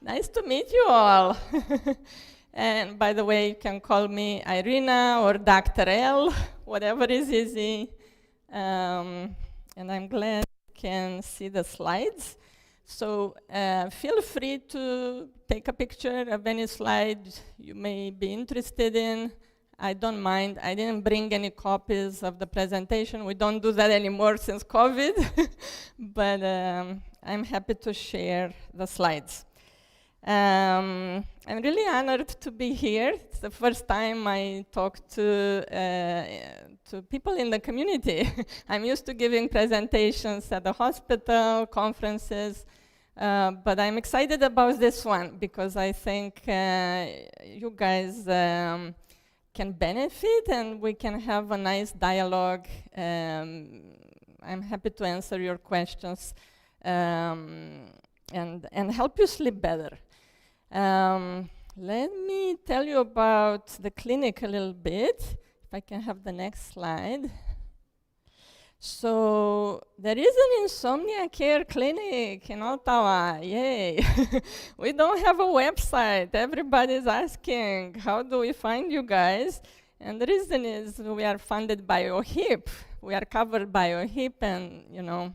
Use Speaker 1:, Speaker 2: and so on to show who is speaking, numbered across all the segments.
Speaker 1: Nice to meet you all. And by the way, you can call me Irina or Dr. L, whatever is easy. And I'm glad you can see the slides. So feel free to take a picture of any slide you may be interested in. I don't mind. I didn't bring any copies of the presentation. We don't do that anymore since COVID. But I'm happy to share the slides. I'm really honored to be here. It's the first time I talk to people in the community. I'm used to giving presentations at the hospital, conferences, but I'm excited about this one because I think you guys can benefit and we can have a nice dialogue. I'm happy to answer your questions and help you sleep better. Let me tell you about the clinic a little bit. If I can have the next slide. So there is an insomnia care clinic in Ottawa, yay. We don't have a website. Everybody's asking, how do we find you guys? And the reason is we are funded by OHIP. We are covered by OHIP and, you know,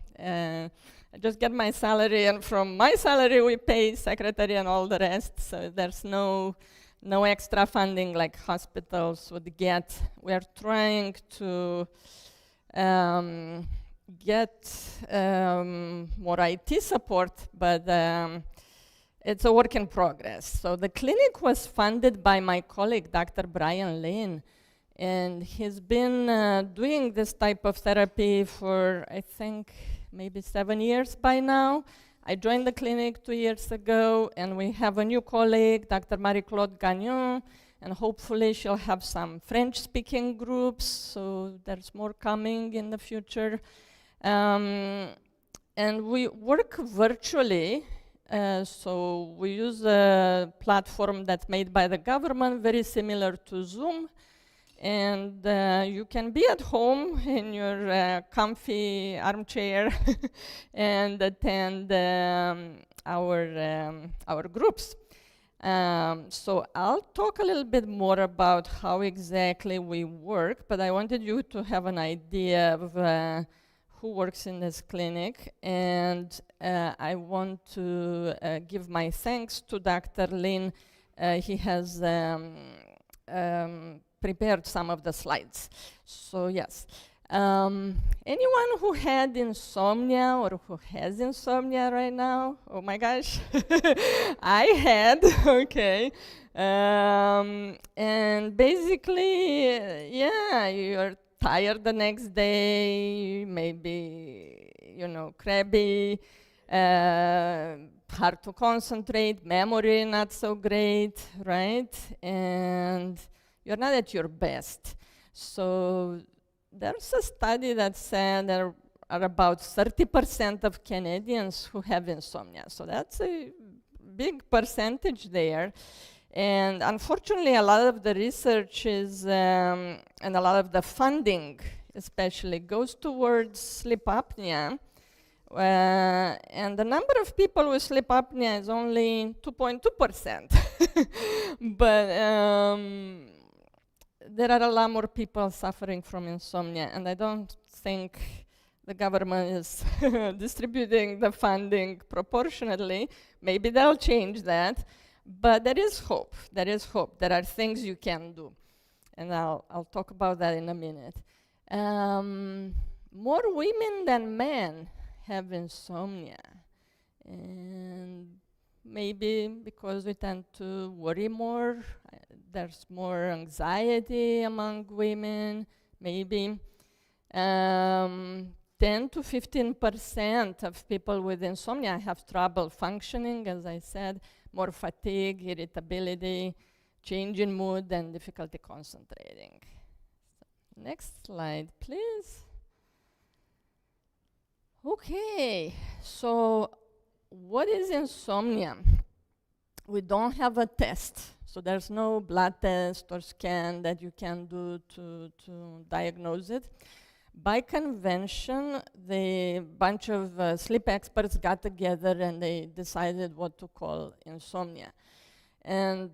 Speaker 1: I just get my salary, and from my salary we pay secretary and all the rest, so there's no extra funding like hospitals would get. We are trying to get more IT support, but it's a work in progress. So the clinic was funded by my colleague, Dr. Brian Lane, and he's been doing this type of therapy for, I think, maybe 7 years by now. I joined the clinic 2 years ago, and we have a new colleague, Dr. Marie-Claude Gagnon, and hopefully she'll have some French-speaking groups, so there's more coming in the future. And we work virtually, so we use a platform that's made by the government, very similar to Zoom. And you can be at home in your comfy armchair and attend our groups. So I'll talk a little bit more about how exactly we work, but I wanted you to have an idea of who works in this clinic. And I want to give my thanks to Dr. Lin. He has prepared some of the slides. So yes, anyone who had insomnia or who has insomnia right now? Oh my gosh, I had, okay. And basically, yeah, you're tired the next day, maybe, you know, crabby, hard to concentrate, memory not so great, right? And you're not at your best. So there's a study that said there are about 30% of Canadians who have insomnia. So that's a big percentage there. And unfortunately, a lot of the research is, and a lot of the funding especially, goes towards sleep apnea. And the number of people with sleep apnea is only 2.2%. But there are a lot more people suffering from insomnia, and I don't think the government is distributing the funding proportionately. Maybe they'll change that, but there is hope. There is hope. There are things you can do, and I'll talk about that in a minute. More women than men have insomnia, and maybe because we tend to worry more, there's more anxiety among women, maybe. 10 to 15% of people with insomnia have trouble functioning, as I said, more fatigue, irritability, change in mood, and difficulty concentrating. So, next slide, please. Okay, so what is insomnia? We don't have a test. So there's no blood test or scan that you can do to diagnose it. By convention, the bunch of sleep experts got together and they decided what to call insomnia. And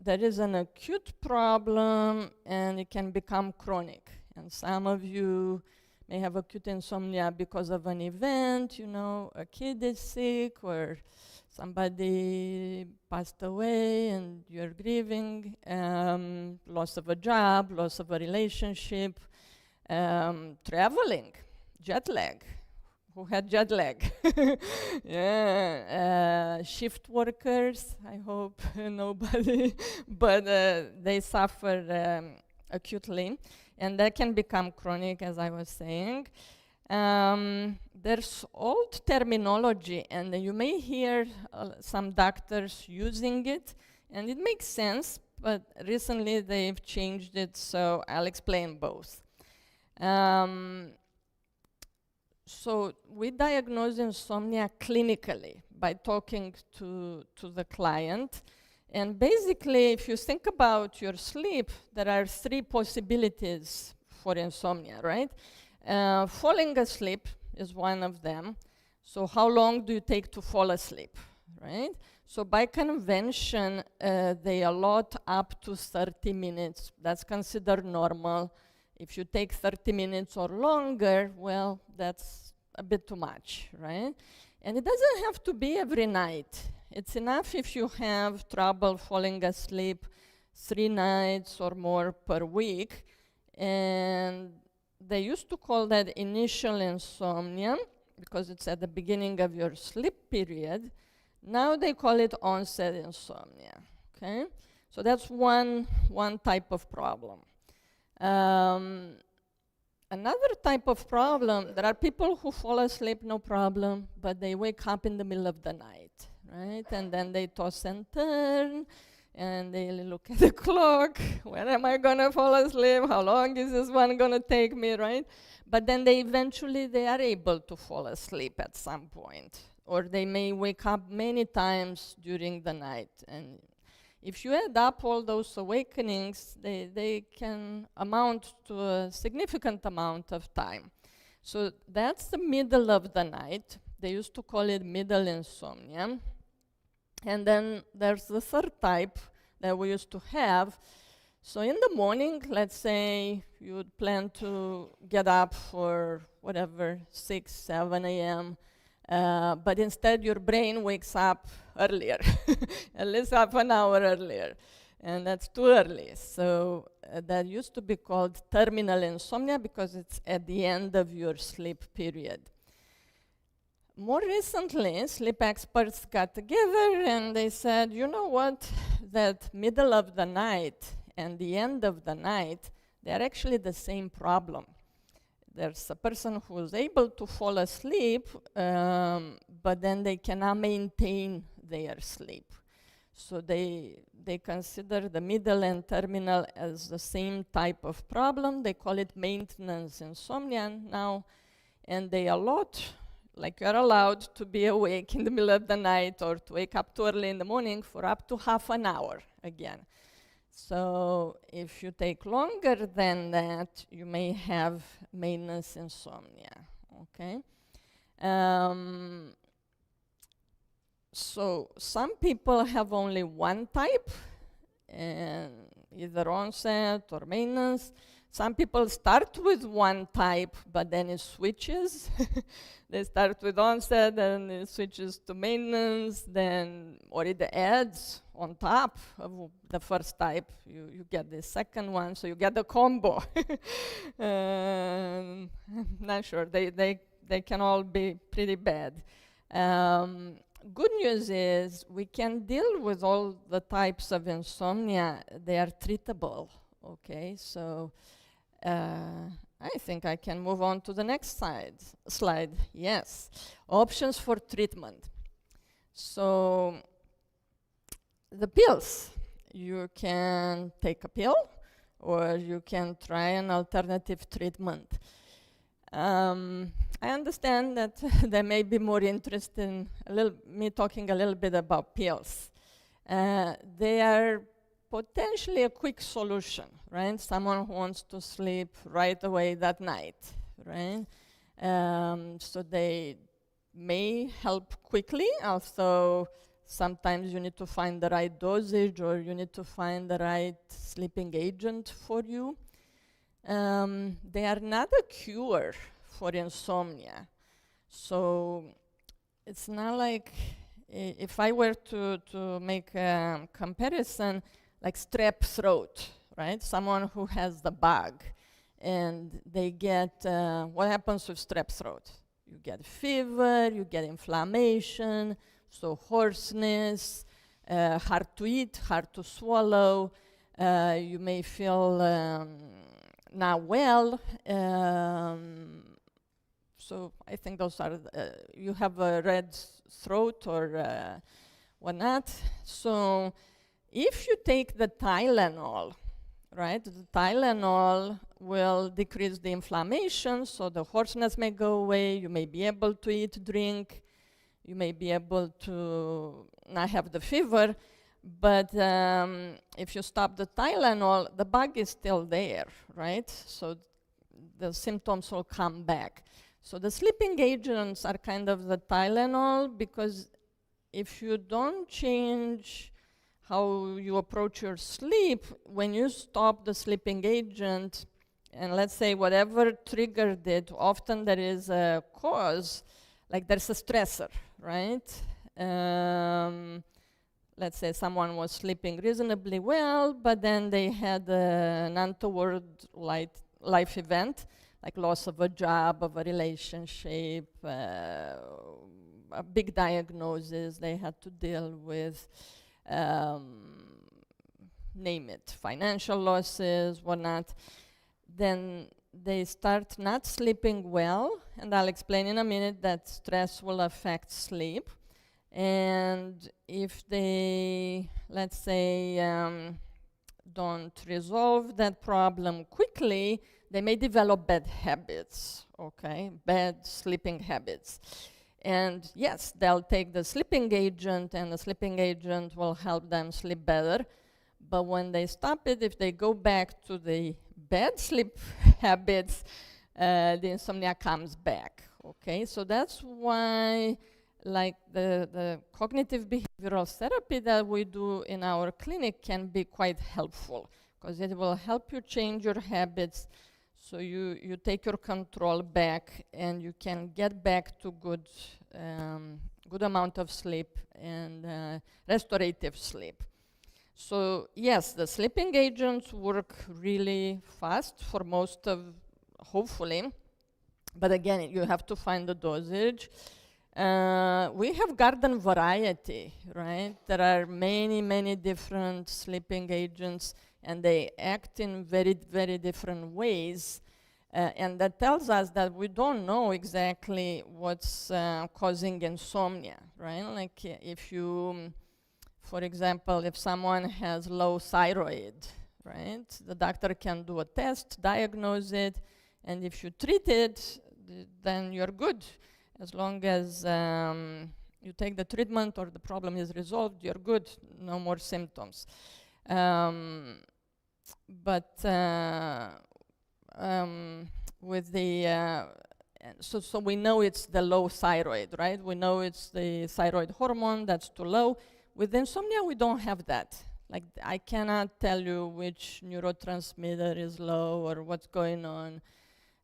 Speaker 1: there is an acute problem and it can become chronic. And some of you may have acute insomnia because of an event, you know, a kid is sick or somebody passed away and you're grieving, loss of a job, loss of a relationship, traveling, jet lag. Who had jet lag? Yeah, shift workers, I hope nobody, but they suffer acutely, and that can become chronic, as I was saying. There's old terminology, and you may hear some doctors using it, and it makes sense, but recently they've changed it, so I'll explain both. So we diagnose insomnia clinically by talking to the client. And basically, if you think about your sleep, there are three possibilities for insomnia, right? Falling asleep is one of them. So how long do you take to fall asleep, right? So by convention, they allot up to 30 minutes. That's considered normal. If you take 30 minutes or longer, well, that's a bit too much, right? And it doesn't have to be every night. It's enough if you have trouble falling asleep 3 nights or more per week. And they used to call that initial insomnia because it's at the beginning of your sleep period. Now they call it onset insomnia, okay? So that's one type of problem. Another type of problem, there are people who fall asleep, no problem, but they wake up in the middle of the night, right? And then they toss and turn, and they look at the clock. When am I gonna fall asleep? How long is this one gonna take me, right? But then they are able to fall asleep at some point, or they may wake up many times during the night. And if you add up all those awakenings, they can amount to a significant amount of time. So that's the middle of the night. They used to call it middle insomnia. And then there's the third type that we used to have. So in the morning, let's say you would plan to get up for whatever, 6, 7 a.m., but instead your brain wakes up earlier, at least half an hour earlier, and that's too early. So that used to be called terminal insomnia because it's at the end of your sleep period. More recently, sleep experts got together and they said, you know what, that middle of the night and the end of the night, they're actually the same problem. There's a person who's able to fall asleep, but then they cannot maintain their sleep. So they consider the middle and terminal as the same type of problem. They call it maintenance insomnia now, and they allot, like you're allowed to be awake in the middle of the night or to wake up too early in the morning for up to half an hour again. So if you take longer than that, you may have maintenance insomnia, okay? So some people have only one type, and either onset or maintenance. Some people start with one type, but then it switches. They start with onset, and it switches to maintenance, then, or it adds on top of the first type. You get the second one, so you get the combo. I'm not sure, they can all be pretty bad. Good news is we can deal with all the types of insomnia. They are treatable, okay? So I think I can move on to the next slide. Yes, options for treatment. So the pills, you can take a pill or you can try an alternative treatment. I understand that there may be more interest in me talking a little bit about pills. They are potentially a quick solution, right? Someone who wants to sleep right away that night. right? So they may help quickly, although sometimes you need to find the right dosage or you need to find the right sleeping agent for you. They are not a cure for insomnia. So it's not like, if I were to make a comparison, like strep throat, right? Someone who has the bug and they get, what happens with strep throat? You get fever, you get inflammation, so hoarseness, hard to eat, hard to swallow. You may feel not well. So I think those are, you have a red throat or whatnot. So if you take the Tylenol, right, the Tylenol will decrease the inflammation, so the hoarseness may go away, you may be able to eat, drink, you may be able to not have the fever, but if you stop the Tylenol, the bug is still there, right? So the symptoms will come back. So the sleeping agents are kind of the Tylenol, because if you don't change how you approach your sleep, when you stop the sleeping agent, and let's say whatever triggered it, often there is a cause, like there's a stressor, right? Let's say someone was sleeping reasonably well, but then they had an untoward life event, like loss of a job, of a relationship, a big diagnosis they had to deal with, name it, financial losses, whatnot. Then they start not sleeping well, and I'll explain in a minute that stress will affect sleep. And if they, let's say, don't resolve that problem quickly, they may develop bad habits, okay? Bad sleeping habits. And yes, they'll take the sleeping agent, and the sleeping agent will help them sleep better. But when they stop it, if they go back to the bad sleep habits, the insomnia comes back, okay? So that's why, like, the cognitive behavioral therapy that we do in our clinic can be quite helpful, because it will help you change your habits, so you take your control back and you can get back to good amount of sleep and restorative sleep. So yes, the sleeping agents work really fast for most of, hopefully, but again, you have to find the dosage. We have garden variety, right? There are many, many different sleeping agents, and they act in very, very different ways. And that tells us that we don't know exactly what's causing insomnia, right? Like if you, for example, if someone has low thyroid, right? The doctor can do a test, diagnose it, and if you treat it, then you're good. As long as you take the treatment or the problem is resolved, you're good, no more symptoms. But with the, so we know it's the low thyroid, right? We know it's the thyroid hormone that's too low. With insomnia, we don't have that. Like, I cannot tell you which neurotransmitter is low or what's going on.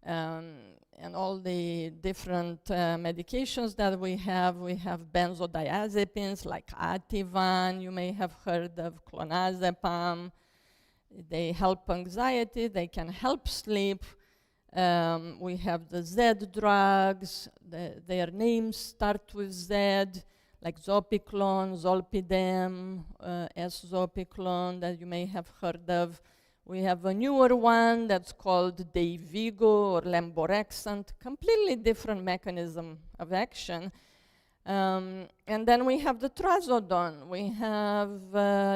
Speaker 1: And all the different medications that we have benzodiazepines like Ativan, you may have heard of clonazepam. They help anxiety, they can help sleep. We have the Z drugs, their names start with Z, like Zopiclone, Zolpidem, S-Zopiclone that you may have heard of. We have a newer one that's called Dayvigo or Lemborexant, completely different mechanism of action. And then we have the Trazodone, we have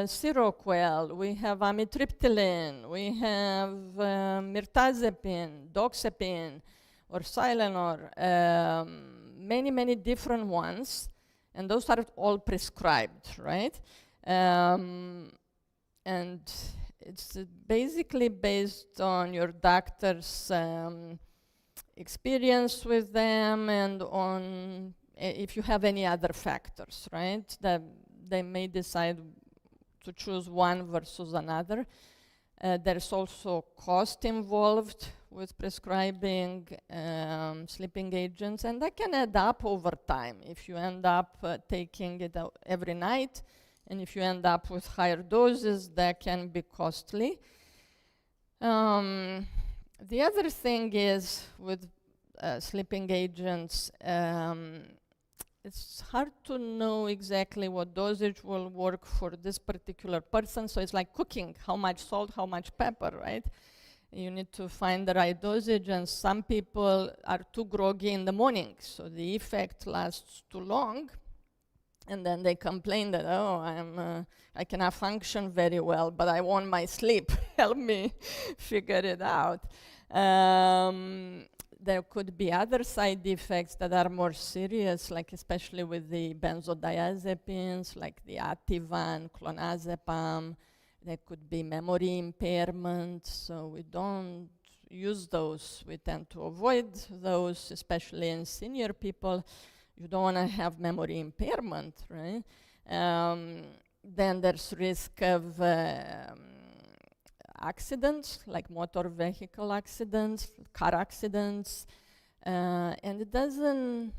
Speaker 1: Seroquel, we have amitriptyline, we have mirtazepine, doxepin, or Silenor, many, many different ones, and those are all prescribed, right? And it's basically based on your doctor's experience with them and on if you have any other factors, right? That they may decide to choose one versus another. There's also cost involved with prescribing sleeping agents, and that can add up over time. If you end up taking it every night, and if you end up with higher doses, that can be costly. The other thing is with sleeping agents, it's hard to know exactly what dosage will work for this particular person. So it's like cooking, how much salt, how much pepper, right? You need to find the right dosage, and some people are too groggy in the morning, so the effect lasts too long, and then they complain that, oh, I cannot function very well, but I want my sleep. Help me figure it out. There could be other side effects that are more serious, like especially with the benzodiazepines, like the Ativan, clonazepam. There could be memory impairment, so we don't use those. We tend to avoid those, especially in senior people. You don't want to have memory impairment, right? Then there's risk of accidents, like motor vehicle accidents, car accidents, and it doesn't,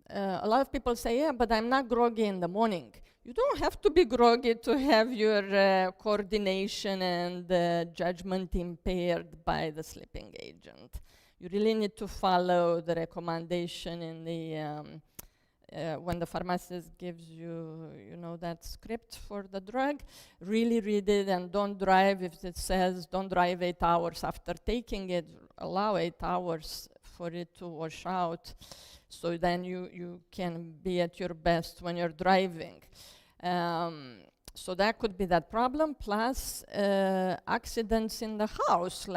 Speaker 1: a lot of people say, yeah, but I'm not groggy in the morning. You don't have to be groggy to have your coordination and judgment impaired by the sleeping agent. You really need to follow the recommendation in the when the pharmacist gives you, that script for the drug. Really read it and don't drive if it says don't drive 8 hours after taking it. Allow 8 hours for it to wash out, so then you can be at your best when you're driving. So that could be that problem, plus accidents in the house,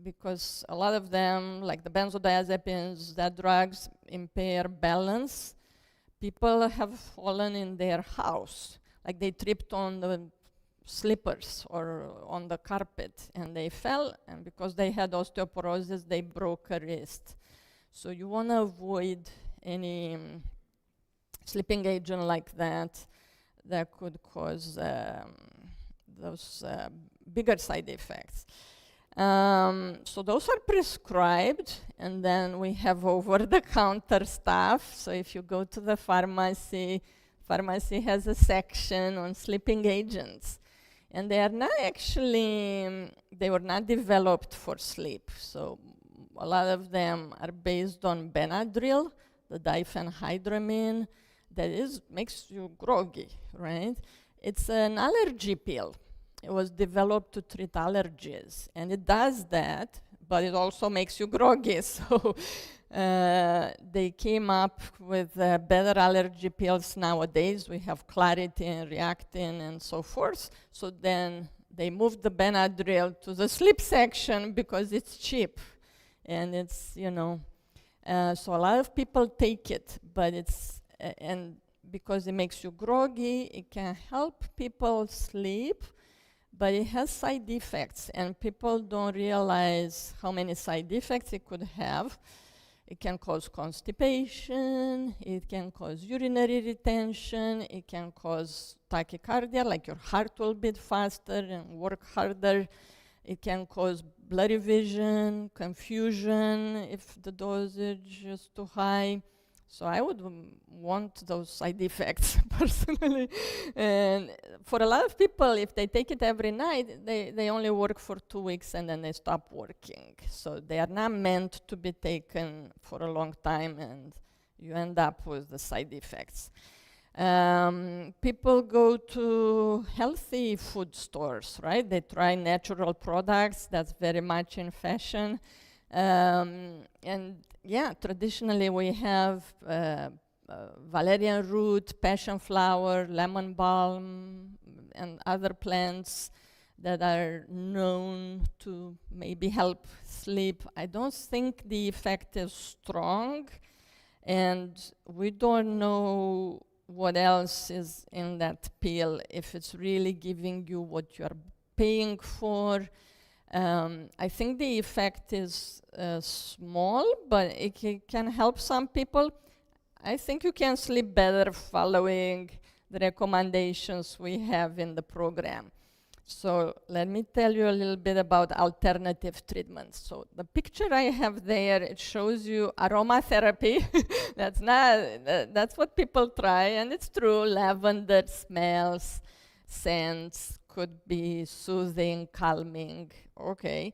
Speaker 1: because a lot of them, like the benzodiazepines, that drugs impair balance. People have fallen in their house, like they tripped on the slippers or on the carpet and they fell, and because they had osteoporosis, they broke a wrist. So you want to avoid any sleeping agent like that could cause those bigger side effects. So those are prescribed, and then we have over-the-counter stuff. So if you go to the pharmacy has a section on sleeping agents. And they are not actually, they were not developed for sleep. So a lot of them are based on Benadryl, the diphenhydramine, that makes you groggy, right? It's an allergy pill. It was developed to treat allergies, and it does that, but it also makes you groggy. So they came up with better allergy pills nowadays. We have Clarity and Reactin and so forth. So then they moved the Benadryl to the sleep section because it's cheap, and it's, so a lot of people take it, but and because it makes you groggy, it can help people sleep, but it has side effects, and people don't realize how many side effects it could have. It can cause constipation, it can cause urinary retention, it can cause tachycardia, like your heart will beat faster and work harder. It can cause blurry vision, confusion if the dosage is too high. So I would want those side effects personally. And for a lot of people, if they take it every night, they only work for 2 weeks and then they stop working. So they are not meant to be taken for a long time, and you end up with the side effects. People go to healthy food stores, right? They try natural products. That's very much in fashion. And yeah, traditionally we have valerian root, passion flower, lemon balm, and other plants that are known to maybe help sleep. I don't think the effect is strong, and we don't know what else is in that pill, if it's really giving you what you're paying for. I think the effect is small, but it can help some people. I think you can sleep better following the recommendations we have in the program. So let me tell you a little bit about alternative treatments. So the picture I have there, it shows you aromatherapy. That's what people try, and it's true. Lavender smells, scents could be soothing, calming, okay.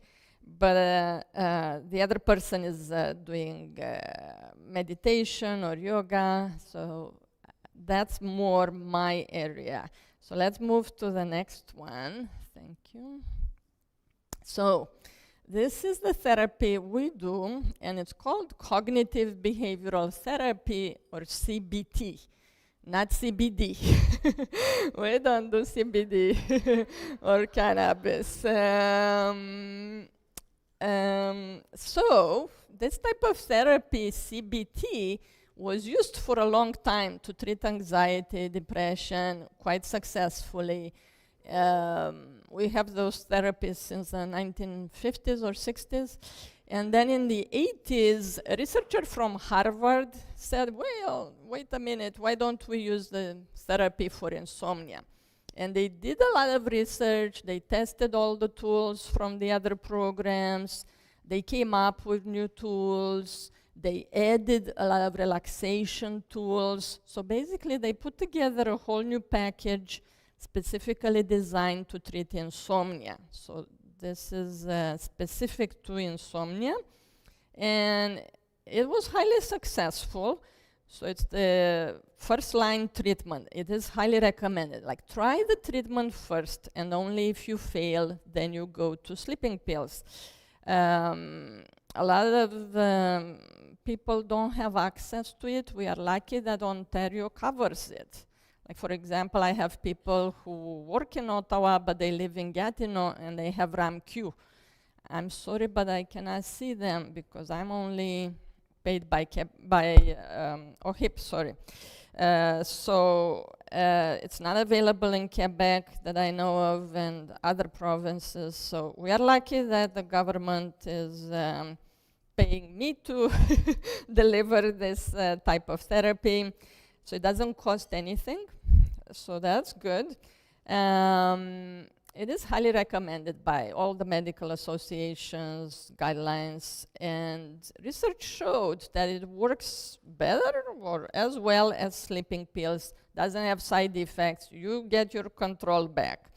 Speaker 1: But the other person is doing meditation or yoga, so that's more my area. So let's move to the next one. Thank you. So this is the therapy we do, and it's called cognitive behavioral therapy, or CBT, not CBD. We don't do CBD or cannabis. So this type of therapy, CBT, was used for a long time to treat anxiety, depression, quite successfully. We have those therapies since the 1950s or 60s. And then in the 80s, a researcher from Harvard said, well, wait a minute, why don't we use the therapy for insomnia? And they did a lot of research. They tested all the tools from the other programs. They came up with new tools. They added a lot of relaxation tools. So basically, they put together a whole new package specifically designed to treat insomnia. So this is specific to insomnia. And it was highly successful. So it's the first-line treatment. It is highly recommended. Like, try the treatment first, and only if you fail, then you go to sleeping pills. A lot of people don't have access to it. We are lucky that Ontario covers it. Like, for example, I have people who work in Ottawa, but they live in Gatineau, and they have RAMQ. I'm sorry, but I cannot see them because I'm only paid by OHIP, sorry. So it's not available in Quebec that I know of, and other provinces. So we are lucky that the government is paying me to deliver this type of therapy. So it doesn't cost anything. So that's good. It is highly recommended by all the medical associations, guidelines, and research showed that it works better or as well as sleeping pills, doesn't have side effects. You get your control back.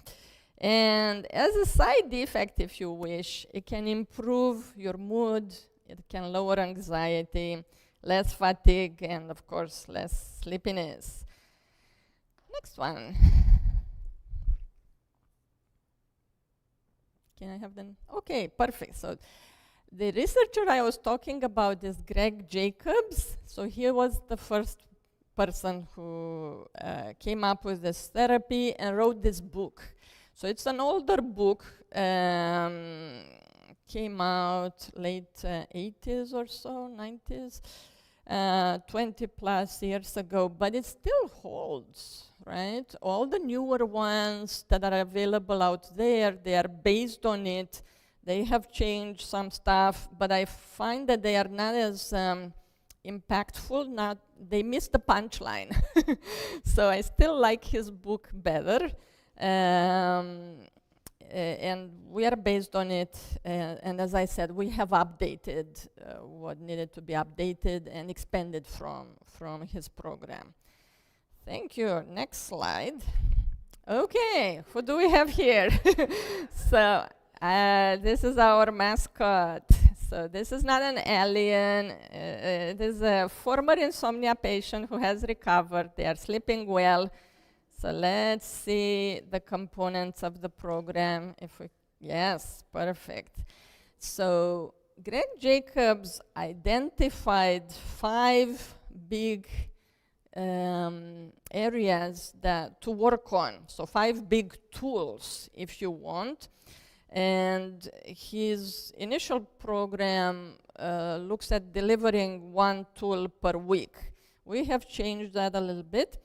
Speaker 1: And as a side effect, if you wish, it can improve your mood, it can lower anxiety, less fatigue, and of course, less sleepiness. Next one. Can I have them? Okay, perfect. So the researcher I was talking about is Greg Jacobs. So he was the first person who came up with this therapy and wrote this book. So it's an older book, came out late 80s or so, 90s, 20 plus years ago, but it still holds, right? All the newer ones that are available out there, they are based on it. They have changed some stuff, but I find that they are not as impactful. They miss the punchline. So I still like his book better. And we are based on it, and as I said, we have updated what needed to be updated and expanded from his program. Thank you. Next slide. Okay, who do we have here? So this is our mascot. So this is not an alien. It is a former insomnia patient who has recovered. They are sleeping well. So let's see the components of the program. Yes, perfect. So Greg Jacobs identified 5 big areas to work on. So 5 big tools, if you want. And his initial program looks at delivering 1 tool per week. We have changed that a little bit.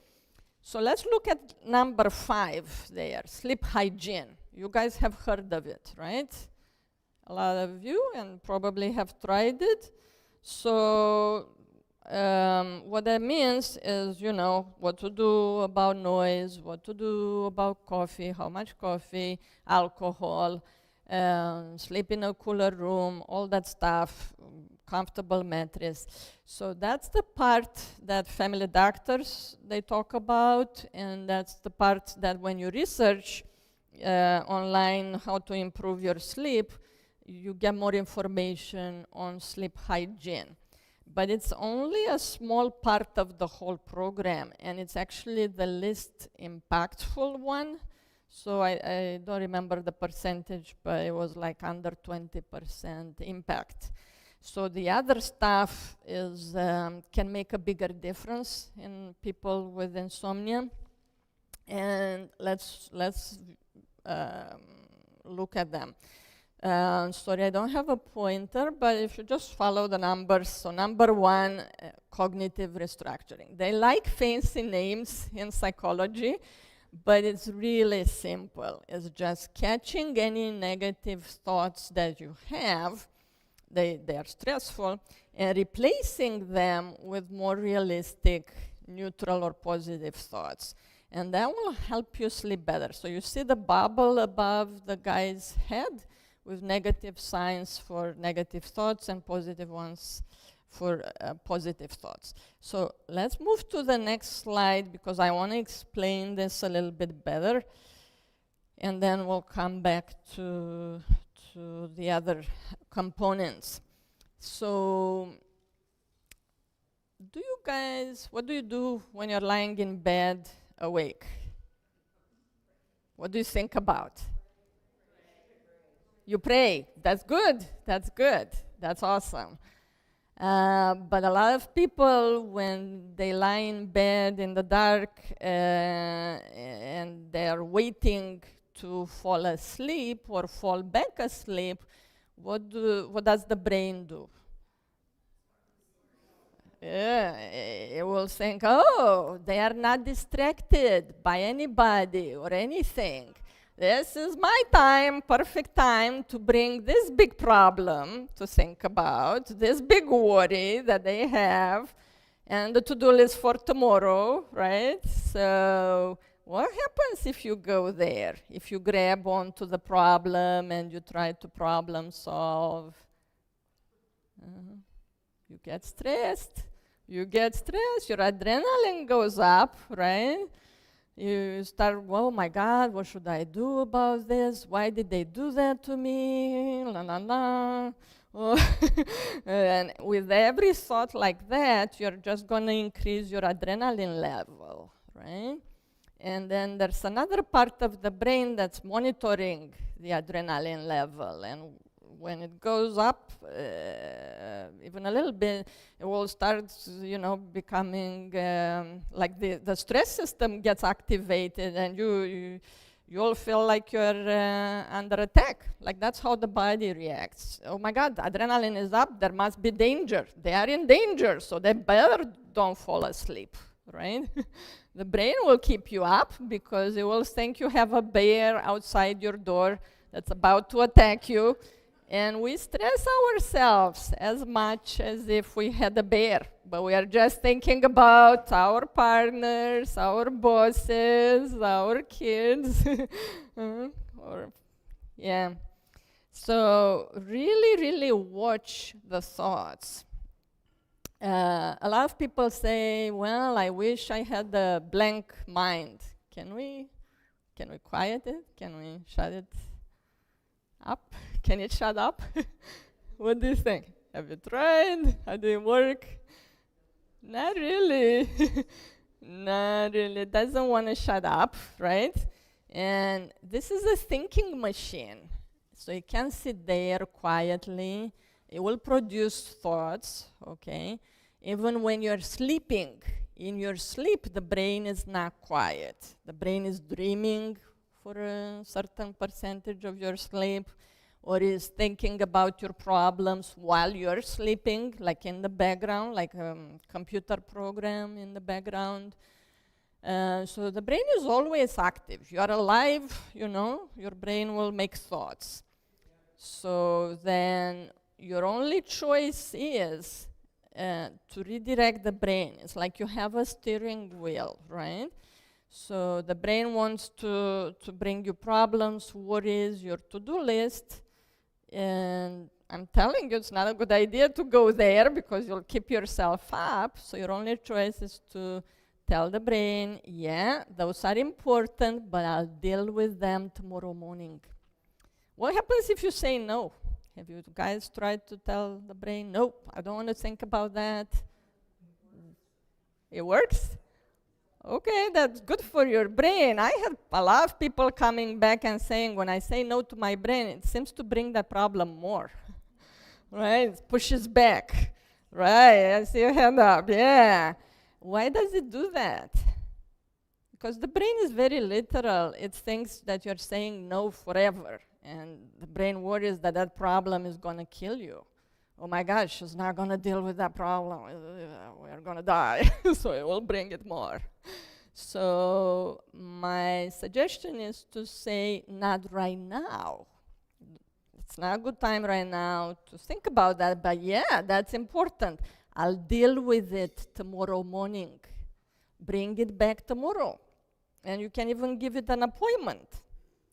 Speaker 1: So let's look at number 5 there, sleep hygiene. You guys have heard of it, right? a lot of you, and probably have tried it. So what that means is, you know, what to do about noise, what to do about coffee, how much coffee, alcohol, sleep in a cooler room, all that stuff, comfortable mattress. So that's the part that family doctors, they talk about, and that's the part that when you research online how to improve your sleep, you get more information on sleep hygiene. But it's only a small part of the whole program, and it's actually the least impactful one. So I don't remember the percentage, but it was like under 20% impact. So the other stuff is can make a bigger difference in people with insomnia. And let's look at them. Sorry, I don't have a pointer, but if you just follow the numbers. So number one, cognitive restructuring. They like fancy names in psychology, but it's really simple. It's just catching any negative thoughts that you have, they are stressful, and replacing them with more realistic, neutral or positive thoughts. And that will help you sleep better. So you see the bubble above the guy's head with negative signs for negative thoughts and positive ones for positive thoughts. So let's move to the next slide because I want to explain this a little bit better. And then we'll come back to the other components. So what do you do when you're lying in bed awake? What do you think about? You pray. That's good. That's good. That's awesome. But a lot of people, when they lie in bed in the dark and they're waiting to fall asleep or fall back asleep, what does the brain do? It will think, oh, they are not distracted by anybody or anything. This is my time, perfect time to bring this big problem to think about, this big worry that they have, and the to-do list for tomorrow, right? So what happens if you go there? If you grab onto the problem and you try to problem solve? You get stressed. You get stressed, your adrenaline goes up, right? You start, oh my God, what should I do about this? Why did they do that to me? La la la. And with every thought like that, you're just going to increase your adrenaline level, right? And then there's another part of the brain that's monitoring the adrenaline level. And when it goes up even a little bit, it will start, becoming like the stress system gets activated, and you'll feel like you're under attack. Like that's how the body reacts. Oh my God, adrenaline is up. There must be danger. They are in danger, so they better don't fall asleep, right? The brain will keep you up because it will think you have a bear outside your door that's about to attack you. And we stress ourselves as much as if we had a bear, but we are just thinking about our partners, our bosses, our kids. So really, really watch the thoughts. A lot of people say, well, I wish I had a blank mind. Can we quiet it? Can we shut it up? Can it shut up? What do you think? Have you tried? How do it work? Not really. Not really. It doesn't want to shut up, right? And this is a thinking machine. So it can sit there quietly. It will produce thoughts, okay? Even when you're sleeping, in your sleep, the brain is not quiet. The brain is dreaming for a certain percentage of your sleep, or is thinking about your problems while you're sleeping, like in the background, like a computer program in the background. So the brain is always active. You are alive, your brain will make thoughts. So then your only choice is to redirect the brain. It's like you have a steering wheel, right? So the brain wants to bring you problems, worries, your to-do list, and I'm telling you, it's not a good idea to go there because you'll keep yourself up. So your only choice is to tell the brain, yeah, those are important, but I'll deal with them tomorrow morning. What happens if you say no? Have you guys tried to tell the brain, nope, I don't want to think about that? It works? Okay, that's good for your brain. I had a lot of people coming back and saying, when I say no to my brain, it seems to bring the problem more. Right? It pushes back. Right? I see your hand up. Yeah. Why does it do that? Because the brain is very literal. It thinks that you're saying no forever. And the brain worries that that problem is going to kill you. Oh my gosh, she's not going to deal with that problem. We're going to die. So it will bring it more. So my suggestion is to say, not right now. It's not a good time right now to think about that, but yeah, that's important. I'll deal with it tomorrow morning. Bring it back tomorrow. And you can even give it an appointment.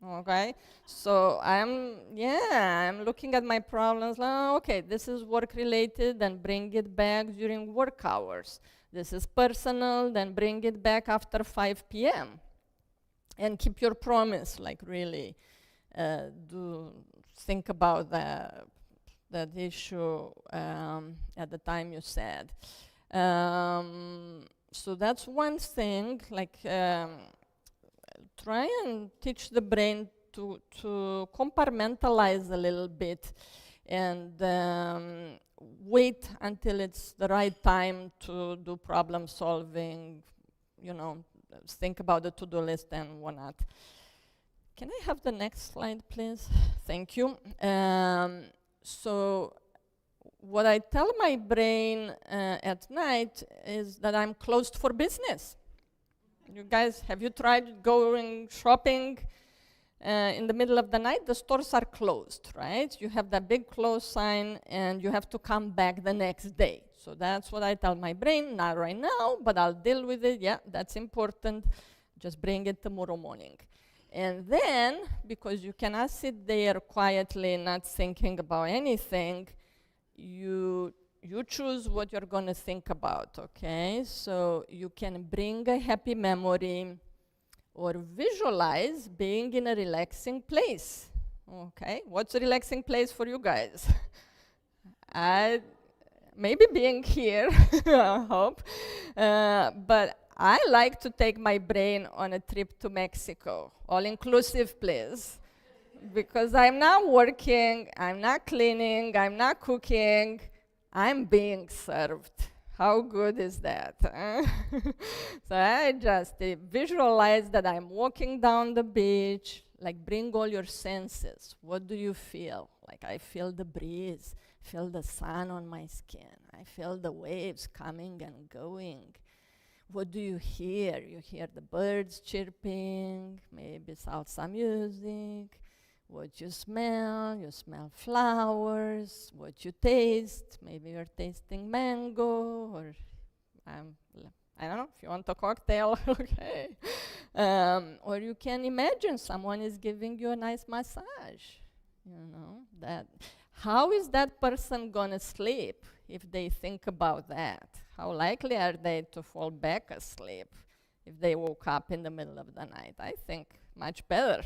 Speaker 1: Okay, so I'm looking at my problems. Okay, this is work related, then bring it back during work hours. This is personal, then bring it back after 5 p.m. And keep your promise, like really do think about that issue at the time you said. So that's one thing, like try and teach the brain to compartmentalize a little bit and wait until it's the right time to do problem solving, think about the to-do list and whatnot. Can I have the next slide, please? Thank you. So what I tell my brain at night is that I'm closed for business. You guys, have you tried going shopping in the middle of the night? The stores are closed, right? You have that big close sign and you have to come back the next day. So that's what I tell my brain, not right now, but I'll deal with it. Yeah, that's important. Just bring it tomorrow morning. And then, because you cannot sit there quietly not thinking about anything, you choose what you're going to think about, okay? So you can bring a happy memory or visualize being in a relaxing place, okay? What's a relaxing place for you guys? Maybe being here, I hope. But I like to take my brain on a trip to Mexico, all-inclusive place, because I'm not working, I'm not cleaning, I'm not cooking, I'm being served. How good is that? So I just visualize that I'm walking down the beach, like bring all your senses. What do you feel? Like I feel the breeze, feel the sun on my skin, I feel the waves coming and going. What do you hear? You hear the birds chirping, maybe salsa music. What you smell flowers. What you taste, maybe you're tasting mango, or I don't know, if you want a cocktail, okay. Or you can imagine someone is giving you a nice massage, that. How is that person gonna sleep if they think about that? How likely are they to fall back asleep if they woke up in the middle of the night? I think much better.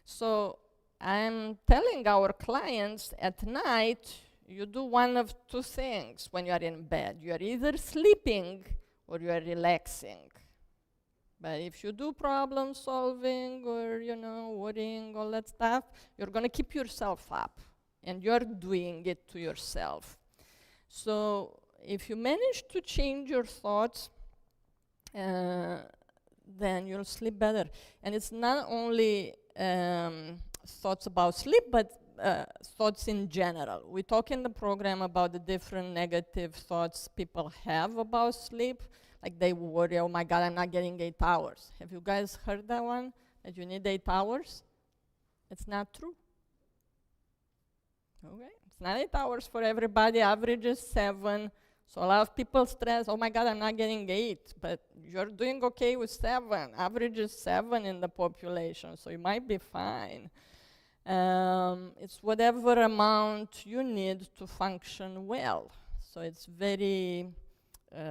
Speaker 1: So I'm telling our clients at night, you do one of two things when you are in bed. You are either sleeping or you are relaxing. But if you do problem solving or, worrying, all that stuff, you're going to keep yourself up. And you're doing it to yourself. So if you manage to change your thoughts, then you'll sleep better. And it's not only thoughts about sleep, but thoughts in general. We talk in the program about the different negative thoughts people have about sleep. Like they worry, oh my God, I'm not getting 8 hours. Have you guys heard that one? That you need 8 hours? It's not true. Okay, it's not 8 hours for everybody, average is 7. So a lot of people stress, oh my God, I'm not getting 8, but you're doing okay with 7. Average is 7 in the population, so you might be fine. It's whatever amount you need to function well. So it's very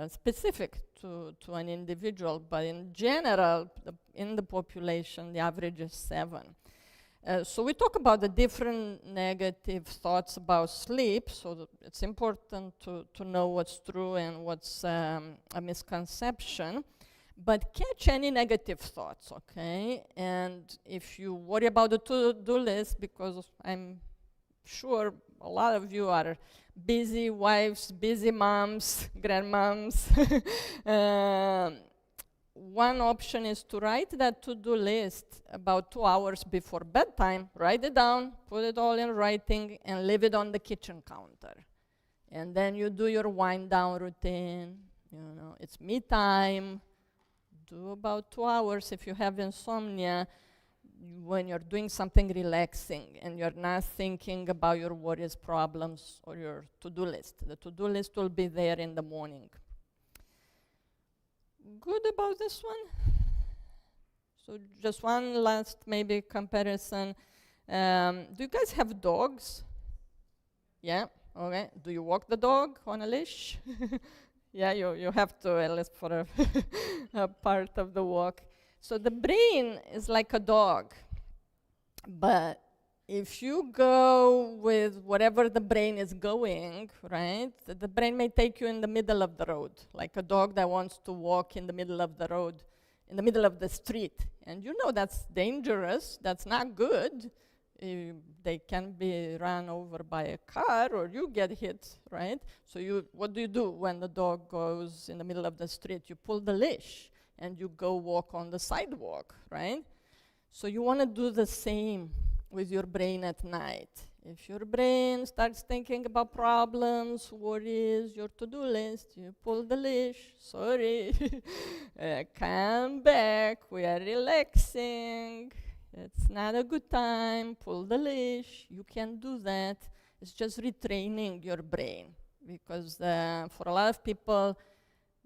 Speaker 1: specific to an individual, but in general, in the population, the average is 7. So we talk about the different negative thoughts about sleep, so it's important to know what's true and what's a misconception. But catch any negative thoughts, okay? And if you worry about the to-do list, because I'm sure a lot of you are busy wives, busy moms, grandmoms, one option is to write that to-do list about 2 hours before bedtime. Write it down, put it all in writing, and leave it on the kitchen counter. And then you do your wind down routine. You know, it's me time. Do about 2 hours if you have insomnia, when you're doing something relaxing and you're not thinking about your worries, problems, or your to-do list. The to-do list will be there in the morning. Good about this one? So just one last maybe comparison. Do you guys have dogs? Yeah, okay. Do you walk the dog on a leash? Yeah, you have to, at least for a part of the walk. So the brain is like a dog, but if you go with whatever the brain is going, right, the brain may take you in the middle of the road, like a dog that wants to walk in the middle of the road, in the middle of the street. And you know that's dangerous, that's not good. They can be run over by a car or you get hit, right? So what do you do when the dog goes in the middle of the street? You pull the leash and you go walk on the sidewalk, right? So you want to do the same with your brain at night. If your brain starts thinking about problems, worries, your to-do list, you pull the leash, sorry, come back, we are relaxing, it's not a good time, pull the leash, you can do that. It's just retraining your brain, because for a lot of people,